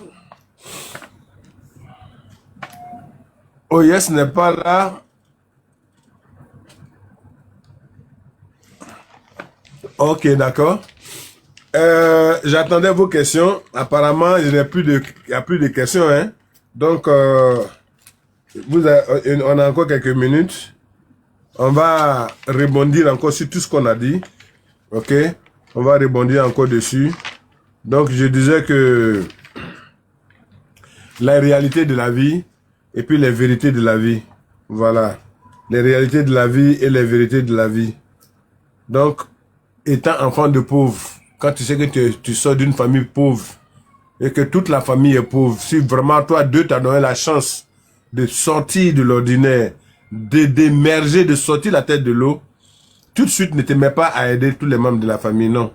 oh yes n'est pas là. Ok, d'accord. J'attendais vos questions. Apparemment, il n'y a plus de questions, hein. Donc, on a encore quelques minutes. On va rebondir encore sur tout ce qu'on a dit. Ok? On va rebondir encore dessus. Donc, je disais que la réalité de la vie et puis les vérités de la vie. Voilà. Les réalités de la vie et les vérités de la vie. Donc, étant enfant de pauvre, quand tu sais que tu sors d'une famille pauvre et que toute la famille est pauvre, si vraiment toi, Dieu t'a donné la chance de sortir de l'ordinaire, d'émerger, de sortir la tête de l'eau, tout de suite ne te mets pas à aider tous les membres de la famille, non.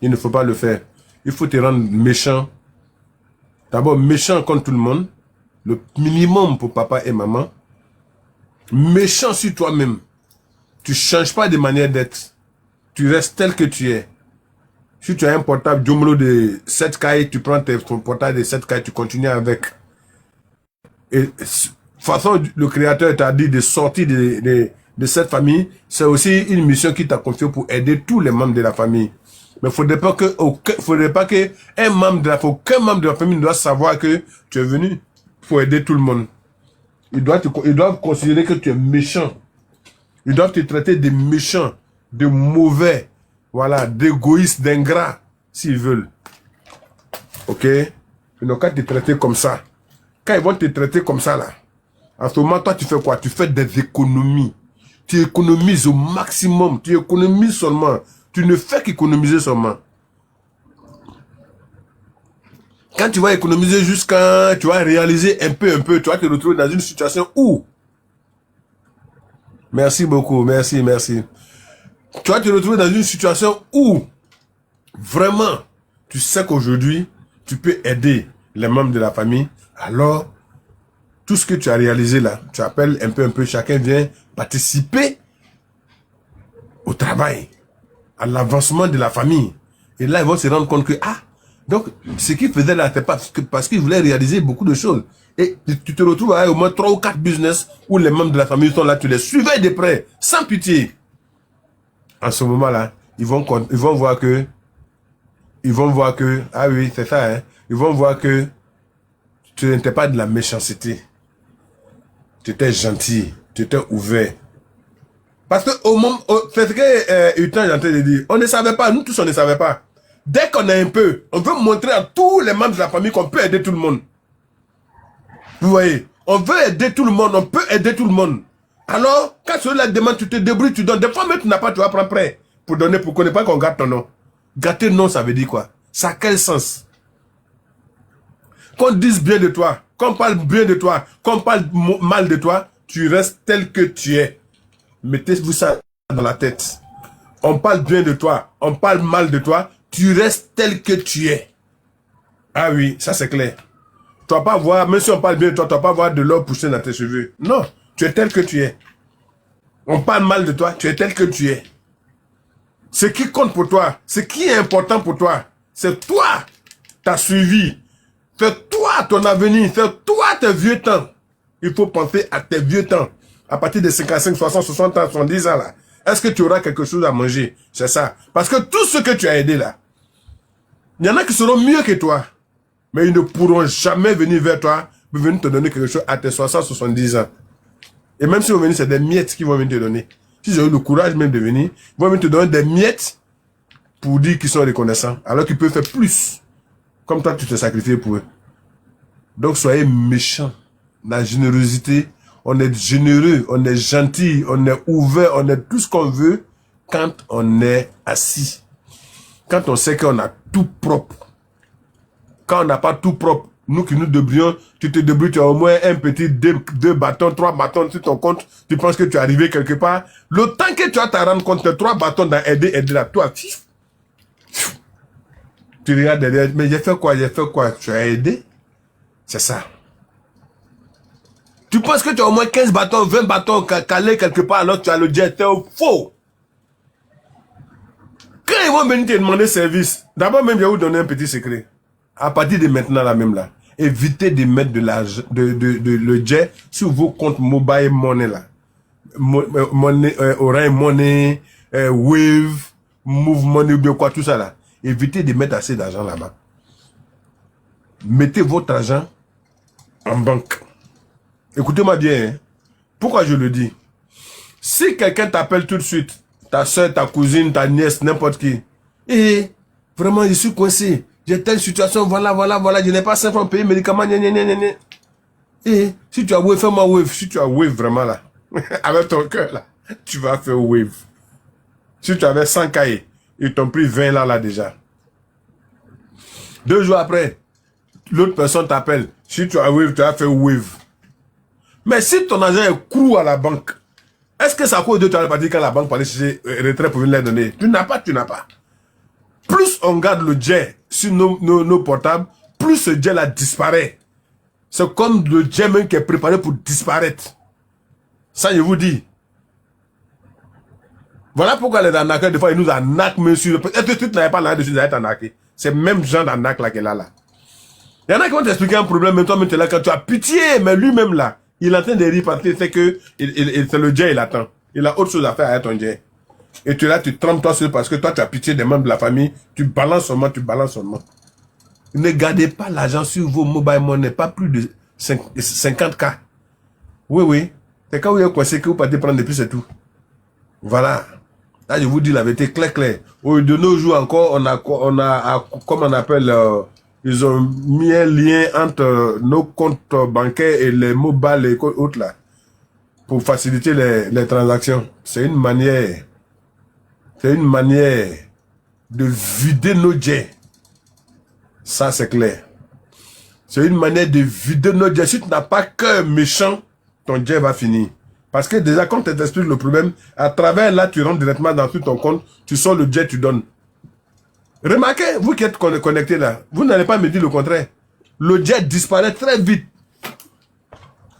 Il ne faut pas le faire. Il faut te rendre méchant. D'abord, méchant contre tout le monde. Le minimum pour papa et maman. Méchant sur toi-même. Tu ne changes pas de manière d'être. Tu restes tel que tu es. Si tu as un portable Jomolo de 7K, tu prends ton portable de 7K, tu continues avec. Et de toute façon, le créateur t'a dit de sortir de cette famille. C'est aussi une mission qui t'a confiée pour aider tous les membres de la famille. Mais il ne faudrait pas que aucun membre de la famille ne doit savoir que tu es venu pour aider tout le monde. Ils doivent considérer que tu es méchant. Ils doivent te traiter de méchant, de mauvais, voilà, d'égoïste, d'ingrat, s'ils veulent. Ok? Ils n'ont qu'à te traiter comme ça. Quand ils vont te traiter comme ça, là, en ce moment, toi, tu fais quoi? Tu fais des économies. Tu économises au maximum. Tu économises seulement. Tu ne fais qu'économiser seulement. Quand tu vas économiser jusqu'à... Tu vas réaliser un peu, tu vas te retrouver dans une situation où... Merci beaucoup, merci. Tu vas te retrouver dans une situation où... Vraiment, tu sais qu'aujourd'hui, tu peux aider les membres de la famille. Alors, tout ce que tu as réalisé là, tu appelles un peu, chacun vient participer au travail, à l'avancement de la famille. Et là, ils vont se rendre compte que, donc, ce qu'ils faisaient là, c'est parce qu'ils voulaient réaliser beaucoup de choses. Et tu te retrouves avec au moins 3 ou 4 business où les membres de la famille sont là, tu les suivais de près, sans pitié. En ce moment-là, ils vont voir que, ah oui, c'est ça, hein. Ils vont voir que tu n'étais pas de la méchanceté. Tu étais gentil, tu étais ouvert. Parce que au moment, c'est ce que Utan est en train de dire. On ne savait pas, nous tous on ne savait pas. Dès qu'on a un peu, on veut montrer à tous les membres de la famille qu'on peut aider tout le monde. Vous voyez, on veut aider tout le monde, on peut aider tout le monde. Alors, quand celui-là demande, tu te débrouilles, tu donnes. Des fois même tu n'as pas, tu vas prendre prêt pour donner, pour qu'on n'ait pas qu'on gâte ton nom. Gâter non, ça veut dire quoi? Ça a quel sens? Qu'on dise bien de toi, qu'on parle bien de toi, qu'on parle mal de toi, tu restes tel que tu es. Mettez-vous ça dans la tête. On parle bien de toi, on parle mal de toi, tu restes tel que tu es. Ah oui, ça c'est clair. Tu vas pas voir, même si on parle bien de toi, tu vas pas voir de l'or pousser dans tes cheveux. Non, tu es tel que tu es. On parle mal de toi, tu es tel que tu es. Ce qui compte pour toi, ce qui est important pour toi, c'est toi, ta suivi. C'est toi ton avenir, c'est toi tes vieux temps. Il faut penser à tes vieux temps. À partir de 55, 60, 60 ans, 70 ans là. Est-ce que tu auras quelque chose à manger? C'est ça. Parce que tout ce que tu as aidé là, il y en a qui seront mieux que toi. Mais ils ne pourront jamais venir vers toi pour venir te donner quelque chose à tes 60, 70 ans. Et même si ils vont venir, c'est des miettes qu'ils vont venir te donner. Si ils ont eu le courage même de venir, ils vont venir te donner des miettes pour dire qu'ils sont reconnaissants. Alors qu'ils peuvent faire plus. Comme toi, tu te sacrifies pour eux. Donc, soyez méchants. La générosité, on est généreux, on est gentil, on est ouvert, on est tout ce qu'on veut quand on est assis. Quand on sait qu'on a tout propre. Quand on n'a pas tout propre, nous qui nous débrouillons, tu te débrouilles, tu as au moins un petit 2 bâtons, 3 bâtons sur ton compte, tu penses que tu es arrivé quelque part. Le temps que tu vas te rendre compte, tes 3 bâtons dans aider là, toi, tu regardes derrière, mais j'ai fait quoi, tu as aidé? C'est ça. Tu penses que tu as au moins 15 bâtons, 20 bâtons calés quelque part, alors tu as le jet, c'est faux. Quand ils vont venir te demander service, d'abord même je vais vous donner un petit secret. À partir de maintenant là même là, évitez de mettre le jet sur vos comptes mobile money là. Orange Money, Wave, Move Money ou bien quoi, tout ça là. Évitez de mettre assez d'argent là-bas. Mettez votre argent en banque. Écoutez-moi bien. Hein. Pourquoi je le dis? Si quelqu'un t'appelle tout de suite, ta soeur, ta cousine, ta nièce, n'importe qui, et vraiment je suis coincé, j'ai telle situation, voilà, je n'ai pas 5 francs payer médicaments, et si tu as wave, fais-moi wave. Si tu as wave vraiment là, avec ton cœur là, tu vas faire wave. Si tu avais 100 cahiers, ils t'ont pris 20 là déjà. 2 jours après, l'autre personne t'appelle. Si tu as wave, tu vas faire wave. Mais si ton argent est crou à la banque, est-ce que ça cause de toi partir quand la banque parlait chercher retrait pour venir les donner? Tu n'as pas. Plus on garde le jet sur nos portables, plus ce jet là disparaît. C'est comme le jet même qui est préparé pour disparaître. Ça, je vous dis. Voilà pourquoi les arnaqueurs, des fois, ils nous arnaquent, monsieur. Est-ce que tu n'avais pas là-dessus, ils allaient t'arnaquer. C'est le même genre d'arnaque-là qu'elle a là. Il y en a qui vont t'expliquer un problème, mais toi-même, tu es là, quand tu as pitié, mais lui-même là, il est en train de rire parce qu'il sait que c'est le Dieu, il attend. Il a autre chose à faire avec ton Dieu. Et tu es là, tu trembles toi seul parce que toi, tu as pitié des membres de la famille, tu balances seulement, tu balances seulement. Ne gardez pas l'argent sur vos mobile money, pas plus de 50K. Oui, oui. C'est quand vous êtes coincé que vous partez prendre depuis, c'est tout. Voilà. Là, je vous dis la vérité clair. De nos jours encore, comme on appelle, ils ont mis un lien entre nos comptes bancaires et les mobiles et autres là, pour faciliter les transactions. C'est une manière de vider nos jets. Ça, c'est clair. C'est une manière de vider nos jets. Si tu n'as pas cœur méchant, ton jet va finir. Parce que déjà, quand tu t'expliques le problème, à travers là, tu rentres directement dans tout ton compte, tu sors le jet, tu donnes. Remarquez, vous qui êtes connectés là, vous n'allez pas me dire le contraire. Le jet disparaît très vite.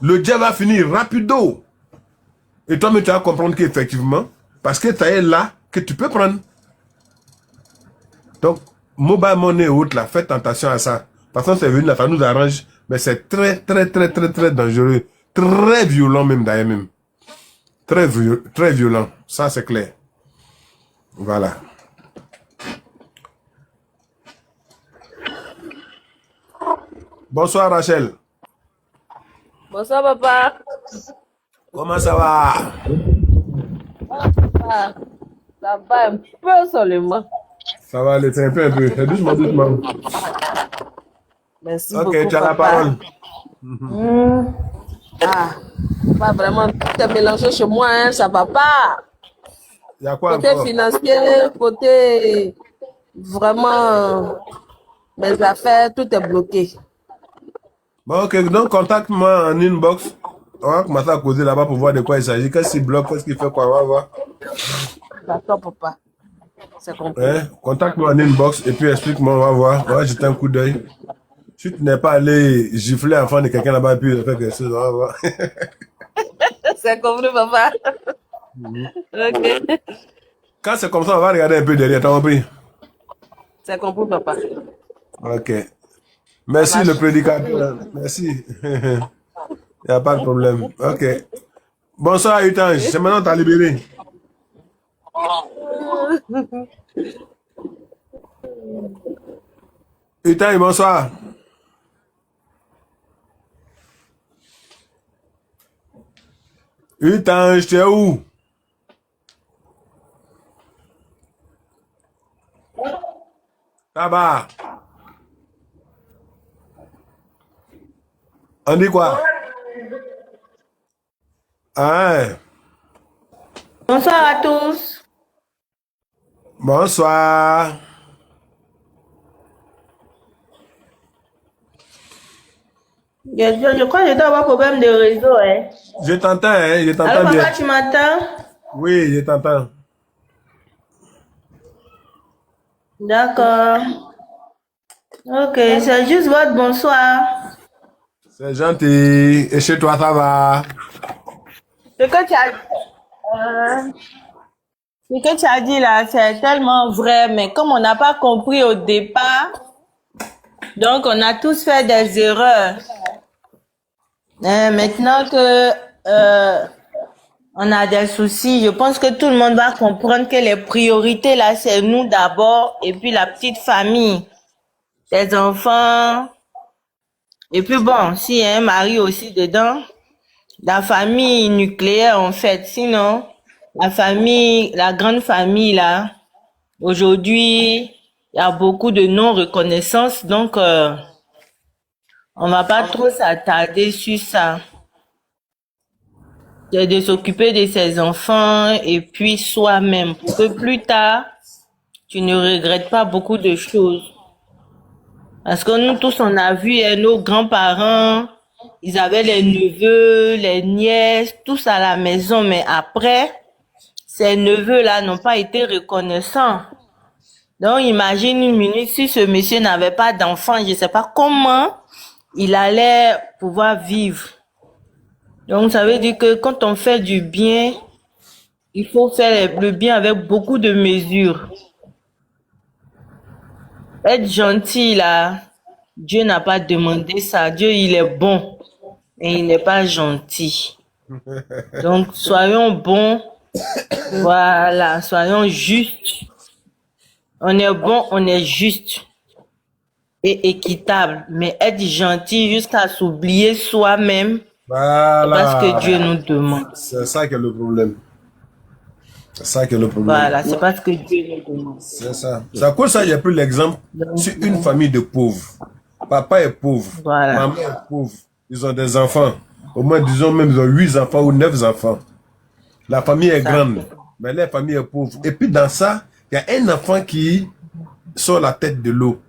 Le jet va finir rapido. Et toi, mais tu vas comprendre qu'effectivement, parce que tu es là, que tu peux prendre. Donc, mobile money ou autre là, faites attention à ça. Parce que c'est venu là, ça nous arrange, mais c'est très dangereux. Très violent même d'ailleurs même. Très violent. Ça, c'est clair. Voilà. Bonsoir, Rachel. Bonsoir, papa. Comment ça va? Ah, ça va un peu seulement. Ça va aller, c'est un peu. C'est doucement. Merci Ok, beaucoup, tu as la papa. parole. Ah, pas vraiment tout est mélangé chez moi, hein, ça va pas. Il y a quoi Côté encore? financier, côté vraiment mes affaires, tout est bloqué. Bon, ok, donc contacte-moi en inbox. On va commencer à causer là-bas pour voir de quoi il s'agit. Qu'est-ce qu'il bloque, qu'est-ce qu'il fait, quoi, on va voir. D'accord, papa. C'est compris. Hein? Contacte-moi en inbox et puis explique-moi, on va voir. On va jeter un coup d'œil. Si tu n'es pas allé gifler l'enfant de quelqu'un là-bas et puis il fait quelque chose, on va voir. C'est compris, papa. Ok. Quand c'est comme ça, on va regarder un peu derrière, t'as compris? C'est compris, papa. Ok. Merci le prédicateur. Merci. Il n'y a pas de problème. Ok. Bonsoir, Utange. C'est maintenant que tu as libéré. Utange, bonsoir. Utange, tu es où? Là-bas. On dit quoi? Ah, Bonsoir à tous. bonsoir. Je crois que je dois avoir problème de réseau, hein. Je t'entends, hein? Je Allô, t'entends bien. papa, tu m'entends? Oui, je t'entends. D'accord. Ok, c'est juste votre bonsoir. C'est gentil. Et chez toi, ça va? Ce que tu as, ce que tu as dit là, c'est tellement vrai, mais comme on n'a pas compris au départ, donc on a tous fait des erreurs. Maintenant que on a des soucis, je pense que tout le monde va comprendre que les priorités là, c'est nous d'abord, et puis la petite famille, les enfants, et puis bon, s'il y a un mari aussi dedans, la famille nucléaire en fait. Sinon, la famille, la grande famille là, aujourd'hui, il y a beaucoup de non-reconnaissance, donc on va pas trop s'attarder sur ça. C'est de s'occuper de ses enfants et puis soi-même pour que plus tard, tu ne regrettes pas beaucoup de choses. Parce que nous tous, on a vu nos grands-parents, ils avaient les neveux, les nièces, tous à la maison, mais après, ces neveux-là n'ont pas été reconnaissants. Donc, imagine une minute, si ce monsieur n'avait pas d'enfant, je ne sais pas comment il allait pouvoir vivre. Donc, ça veut dire que quand on fait du bien, il faut faire le bien avec beaucoup de mesure. Être gentil, là, Dieu n'a pas demandé ça. Dieu, il est bon, et il n'est pas gentil. Donc, soyons bons, voilà, soyons justes. On est bon, on est juste et équitable. Mais être gentil jusqu'à s'oublier soi-même, c'est pas ce que Dieu nous demande. C'est ça qui est le problème. C'est ça qui est le problème. Voilà, c'est pas ce que Dieu nous demande. C'est ça. C'est à cause de ça, j'ai pris l'exemple sur une famille de pauvres. Papa est pauvre, Voilà. maman est pauvre. Ils ont des enfants. Au moins, disons même, ils ont 8 enfants ou 9 enfants. La famille est grande, mais la famille est pauvre. Et puis dans ça, il y a un enfant qui sort la tête de l'eau,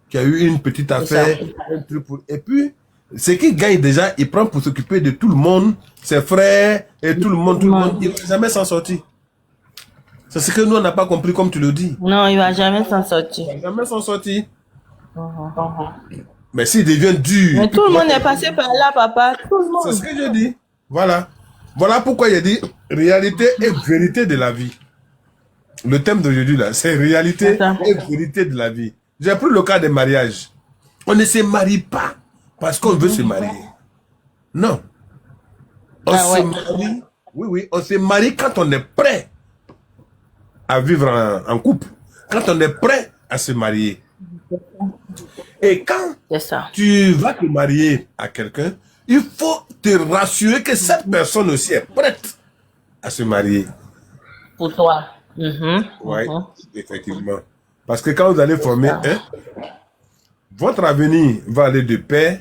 qui a eu une petite affaire, un truc pour... Et puis, ce qu'il gagne déjà, il prend pour s'occuper de tout le monde, ses frères et tout le monde, il ne va jamais s'en sortir. C'est ce que nous, on n'a pas compris, comme tu le dis. Non, il va jamais s'en sortir. Il va jamais s'en sortir. Mais s'il devient dur... Mais tout le monde est passé par là, papa. Tout le monde. C'est ce que je dis. Voilà. Voilà pourquoi il dit réalité et vérité de la vie. Le thème d'aujourd'hui, là, c'est réalité et vérité de la vie. J'ai pris le cas des mariages. On ne se marie pas parce qu'on veut se marier. Non. On se marie. Oui, on se marie quand on est prêt à vivre en couple. Quand on est prêt à se marier. Et quand tu vas te marier à quelqu'un, il faut te rassurer que cette personne aussi est prête à se marier. Pour toi. Oui, effectivement. Parce que quand vous allez former votre avenir va aller de pair,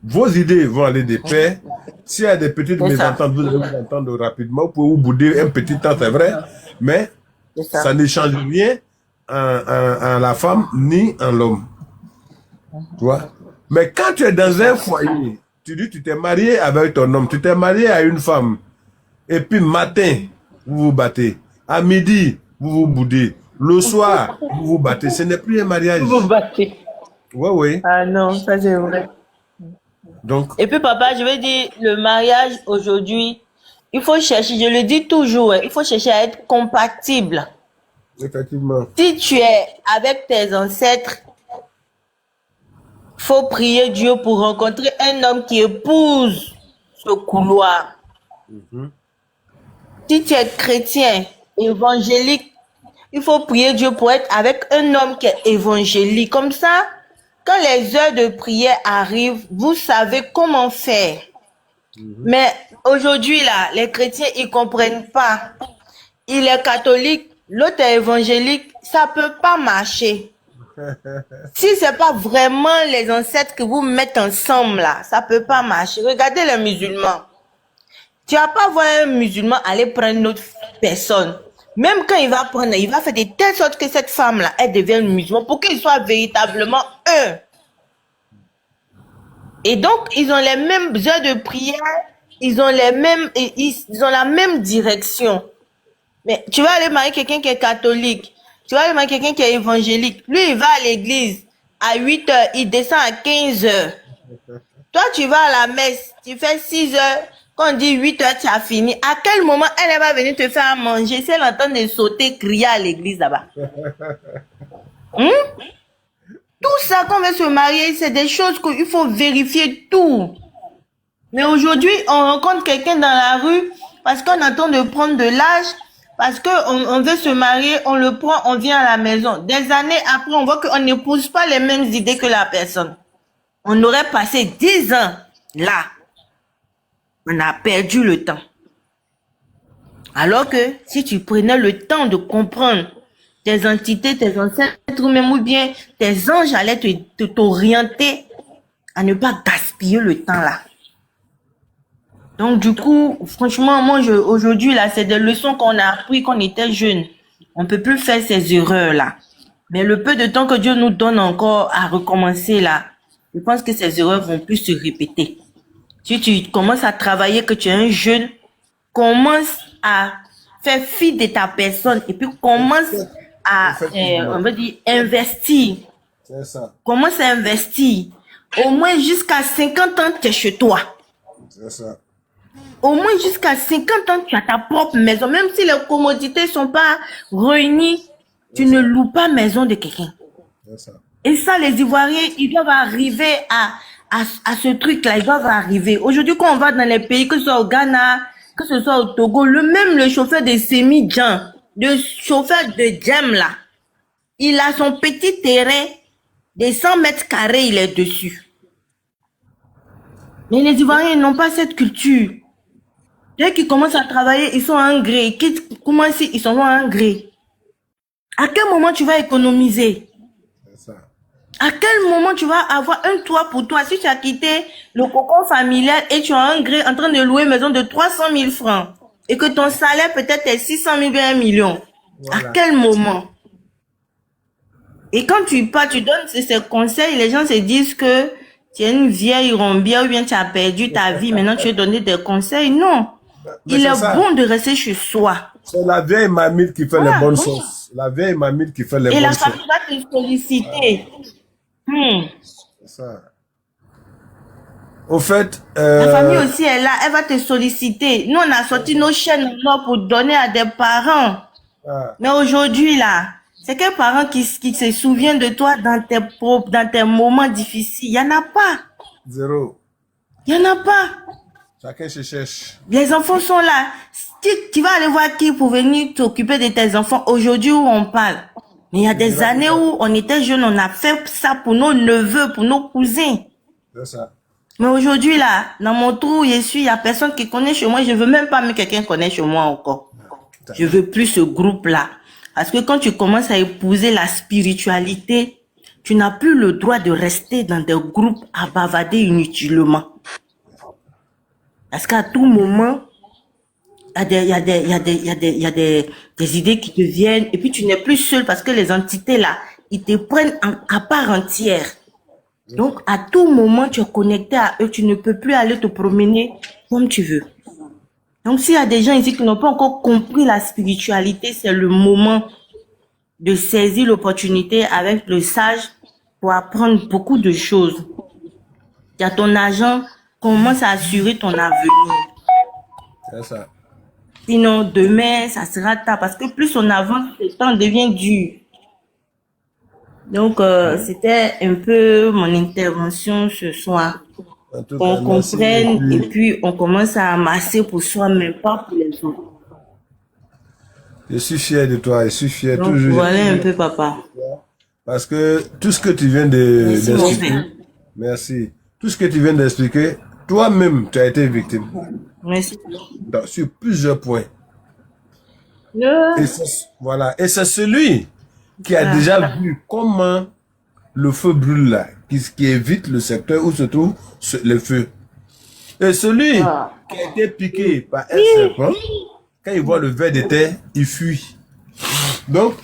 vos idées vont aller de pair. S'il y a des petites mésententes, vous allez vous entendre rapidement. Vous pouvez vous bouder un petit temps, c'est vrai, mais ça ne change rien en la femme ni en l'homme. Tu vois? Mais quand tu es dans un foyer, tu dis tu t'es marié avec ton homme, tu t'es marié à une femme, et puis matin, vous vous battez. À midi, vous vous boudez. Le soir, vous vous battez. Ce n'est plus un mariage. Vous vous battez. Oui. Ah non, ça c'est vrai. Donc. Et puis papa, je veux dire, le mariage aujourd'hui, il faut chercher, je le dis toujours, il faut chercher à être compatible. Effectivement. Si tu es avec tes ancêtres, faut prier Dieu pour rencontrer un homme qui épouse ce couloir. Si tu es chrétien, évangélique, il faut prier Dieu pour être avec un homme qui est évangélique. Comme ça, quand les heures de prière arrivent, vous savez comment faire. Mais aujourd'hui, là, les chrétiens, ils comprennent pas. Il est catholique, l'autre est évangélique, ça peut pas marcher. Si c'est pas vraiment les ancêtres que vous mettez ensemble, là, ça peut pas marcher. Regardez les musulmans. Tu vas pas voir un musulman aller prendre une autre personne. Même quand il va prendre, il va faire de telle sorte que cette femme-là, elle devienne musulmane pour qu'ils soient véritablement eux. Et donc, ils ont les mêmes heures de prière, ils ont la même direction. Mais tu vas aller marier quelqu'un qui est catholique, tu vas aller marier quelqu'un qui est évangélique. Lui, il va à l'église à 8 heures, il descend à 15 heures. Toi, tu vas à la messe, tu fais 6 heures. Quand on dit 8 heures, tu as fini. À quel moment elle va venir te faire manger si elle entend de sauter, crier à l'église là-bas? Tout ça, qu'on veut se marier, c'est des choses qu'il faut vérifier tout. Mais aujourd'hui, on rencontre quelqu'un dans la rue parce qu'on attend de prendre de l'âge, parce qu'on veut se marier, on le prend, on vient à la maison. Des années après, on voit qu'on n'épouse pas les mêmes idées que la personne. On aurait passé 10 ans là. On a perdu le temps. Alors que si tu prenais le temps de comprendre tes entités, tes ancêtres, même ou bien tes anges allaient t'orienter à ne pas gaspiller le temps là. Donc du coup, franchement, moi aujourd'hui là, c'est des leçons qu'on a appris quand on était jeune. On ne peut plus faire ces erreurs là. Mais le peu de temps que Dieu nous donne encore à recommencer là, je pense que ces erreurs vont plus se répéter. Si tu commences à travailler, que tu es un jeune, commence à faire fi de ta personne et puis commence à, on va dire, investir. C'est ça. Commence à investir. Au moins jusqu'à 50 ans, tu es chez toi. C'est ça. Au moins jusqu'à 50 ans, tu as ta propre maison. Même si les commodités ne sont pas réunies, tu ne loues pas maison de quelqu'un. Et ça, les Ivoiriens, ils doivent arriver à ce truc-là. Ils doivent arriver. Aujourd'hui, quand on va dans les pays, que ce soit au Ghana, que ce soit au Togo, le chauffeur de Semi-Djan, le chauffeur de Djem, là, il a son petit terrain de 100 mètres carrés, il est dessus. Mais les Ivoiriens n'ont pas cette culture. Dès qu'ils commencent à travailler, ils sont en gré. Comment si ils sont en gré? À quel moment tu vas économiser? À quel moment tu vas avoir un toit pour toi? Si tu as quitté le cocon familial et tu as un gré en train de louer une maison de 300 000 francs et que ton salaire peut-être est 600 000 bien 1 million, voilà. À quel moment? Et quand tu pars, tu donnes ces conseils, les gens se disent que tu es une vieille rombière ou bien tu as perdu ta vie, maintenant tu veux donner des conseils. Non. Mais il est bon de rester chez soi. C'est la vieille mamie qui fait les bonnes choses. La vieille mamie qui fait les bonnes choses. Et la famille va te solliciter. C'est ça. Au fait... La famille aussi est là, elle va te solliciter. Nous, on a sorti nos chaînes pour donner à des parents. Mais aujourd'hui, là, c'est quel parent qui se souvient de toi dans tes moments difficiles? Il n'y en a pas. Zéro. Il n'y en a pas. Chacun se cherche. Les enfants sont là. Tu vas aller voir qui pour venir t'occuper de tes enfants aujourd'hui où on parle. Mais il y a des années où on était jeunes, on a fait ça pour nos neveux, pour nos cousins. C'est ça. Mais aujourd'hui, là, dans mon trou où je suis, il n'y a personne qui connaît chez moi. Je ne veux même pas que quelqu'un connaisse chez moi encore. Je ne veux plus ce groupe-là. Parce que quand tu commences à épouser la spiritualité, tu n'as plus le droit de rester dans des groupes à bavader inutilement. Parce qu'à tout moment, il y a des idées qui te viennent et puis tu n'es plus seul parce que les entités là, ils te prennent à part entière. Donc, à tout moment, tu es connecté à eux, tu ne peux plus aller te promener comme tu veux. Donc, s'il y a des gens ici qui n'ont pas encore compris la spiritualité, c'est le moment de saisir l'opportunité avec le sage pour apprendre beaucoup de choses. Il y a ton argent, commence à assurer ton avenir. C'est ça. Sinon, demain, ça sera tard. Parce que plus on avance, le temps devient dur. Donc, c'était un peu mon intervention ce soir. On comprenne et puis on commence à amasser pour soi-même, pas pour les autres. Je suis fier de toi, je suis fier. Donc, toujours. Voilà un peu, papa. Parce que tout ce que tu viens d'expliquer, merci. Tout ce que tu viens d'expliquer, toi-même, tu as été victime. Merci. Sur plusieurs points. Voilà. Et c'est celui qui a déjà vu comment le feu brûle là, qui évite le secteur où se trouve le feu. Et celui qui a été piqué par un serpent, quand il voit le ver de terre, il fuit. Donc,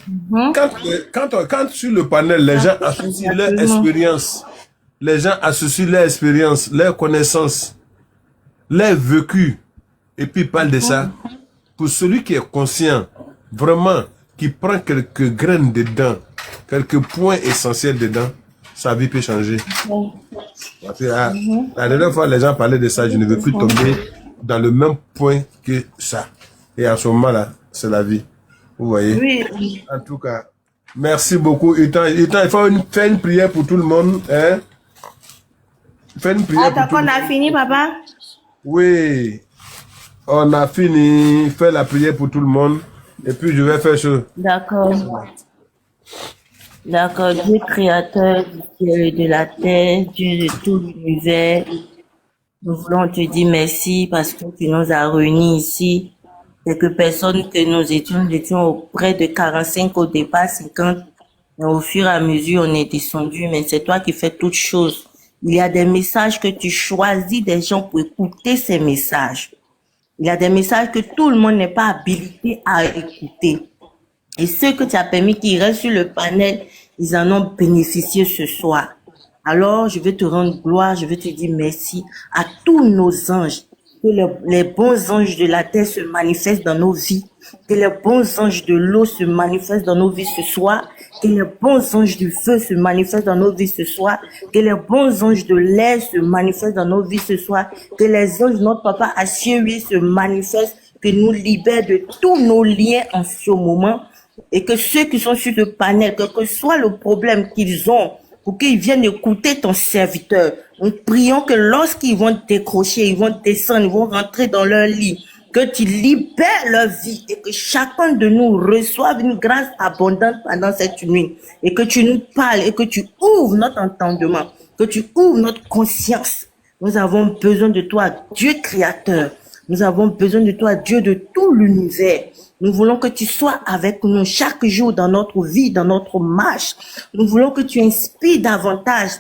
quand sur le panel, les gens associent leur expérience, les gens associent leur expérience, leur connaissance, leur vécu, et puis parlent de ça, pour celui qui est conscient, vraiment, qui prend quelques graines dedans, quelques points essentiels dedans, sa vie peut changer. Parce que, la dernière fois, les gens parlaient de ça, je ne veux plus tomber dans le même point que ça. Et à ce moment-là, c'est la vie. Vous voyez? Oui. En tout cas, merci beaucoup. Il faut faire une prière pour tout le monde. Hein? Faire une prière pour tout le monde. On a fini, papa? Oui. On a fini. Faire la prière pour tout le monde. Et puis, je vais faire ça. D'accord. D'accord. Dieu créateur du ciel et de la terre, Dieu de tout l'univers, nous voulons te dire merci parce que tu nous as réunis ici. Quelques personnes que nous étions auprès de 45 au départ, 50. Et au fur et à mesure, on est descendu, mais c'est toi qui fais toutes choses. Il y a des messages que tu choisis des gens pour écouter ces messages. Il y a des messages que tout le monde n'est pas habilité à écouter. Et ceux que tu as permis qu'ils restent sur le panel, ils en ont bénéficié ce soir. Alors, je vais te rendre gloire, je vais te dire merci à tous nos anges. Que les bons anges de la terre se manifestent dans nos vies Que les bons anges de l'eau se manifestent dans nos vies ce soir. Que les bons anges du feu se manifestent dans nos vies ce soir. Que les bons anges de l'air se manifestent dans nos vies ce soir. Que les anges de notre papa à cieux se manifestent, que nous libèrent de tous nos liens en ce moment. Et que ceux qui sont sur le panel, quel que soit le problème qu'ils ont, pour qu'ils viennent écouter ton serviteur. Nous prions que lorsqu'ils vont décrocher, ils vont descendre, ils vont rentrer dans leur lit, que tu libères leur vie et que chacun de nous reçoive une grâce abondante pendant cette nuit. Et que tu nous parles et que tu ouvres notre entendement, que tu ouvres notre conscience. Nous avons besoin de toi, Dieu créateur. Nous avons besoin de toi, Dieu de tout l'univers. Nous voulons que tu sois avec nous chaque jour dans notre vie, dans notre marche. Nous voulons que tu inspires davantage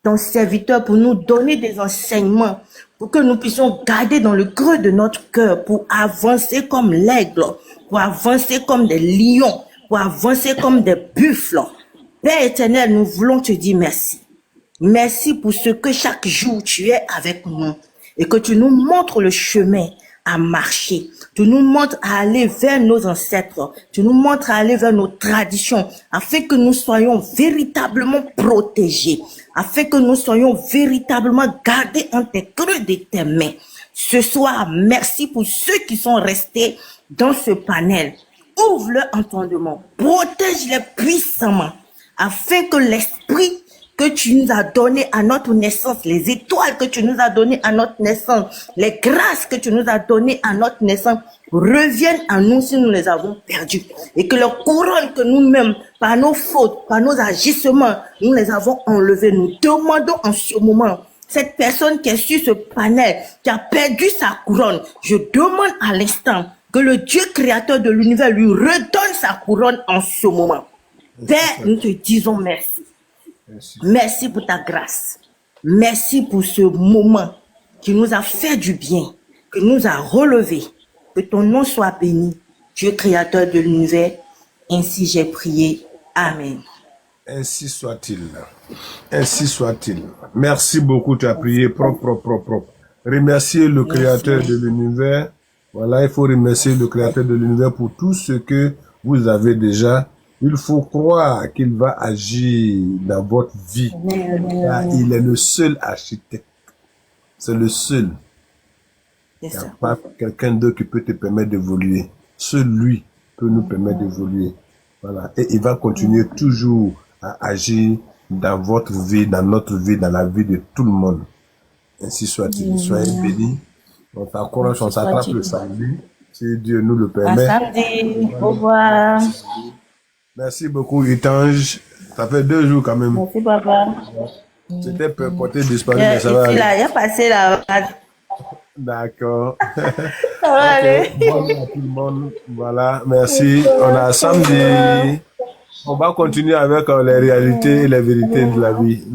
ton serviteur pour nous donner des enseignements, pour que nous puissions garder dans le creux de notre cœur, pour avancer comme l'aigle, pour avancer comme des lions, pour avancer comme des buffles. Père éternel, nous voulons te dire merci. Merci pour ce que chaque jour tu es avec nous et que tu nous montres le chemin à marcher. Tu nous montres à aller vers nos ancêtres. Tu nous montres à aller vers nos traditions afin que nous soyons véritablement protégés, afin que nous soyons véritablement gardés en tes creux de tes mains. Ce soir, merci pour ceux qui sont restés dans ce panel. Ouvre leur entendement, protège-les puissamment afin que l'esprit que tu nous as donné à notre naissance, les étoiles que tu nous as données à notre naissance, les grâces que tu nous as données à notre naissance reviennent à nous si nous les avons perdues. Et que le couronne que nous-mêmes, par nos fautes, par nos agissements, nous les avons enlevés. Nous demandons en ce moment, cette personne qui est sur ce panel, qui a perdu sa couronne, je demande à l'instant que le Dieu créateur de l'univers lui redonne sa couronne en ce moment. Père, nous te disons merci. Merci pour ta grâce. Merci pour ce moment qui nous a fait du bien, qui nous a relevés. Que ton nom soit béni, Dieu créateur de l'univers. Ainsi j'ai prié. Amen. Ainsi soit-il. Ainsi soit-il. Merci beaucoup, tu as prié propre. Remercier le créateur de l'univers. Voilà, il faut remercier le créateur de l'univers pour tout ce que vous avez déjà. Il faut croire qu'il va agir dans votre vie. Car il est le seul architecte. C'est le seul. Il n'y a pas quelqu'un d'autre qui peut te permettre d'évoluer. Seul lui peut nous permettre d'évoluer. Voilà. Et il va continuer toujours à agir dans votre vie, dans notre vie, dans la vie de tout le monde. Ainsi soit-il. Soyez bénis. On s'encourage, on s'attrape le samedi, si Dieu nous le permet. À samedi. Au revoir. Merci beaucoup, Itange. Ça fait 2 jours quand même. Merci, papa. C'était porté disparu, mais ça va aller. Il a passé là. D'accord. Ça va aller. Bonjour à tout le monde. Voilà, merci. On a samedi. On va continuer avec les réalités et les vérités de la vie.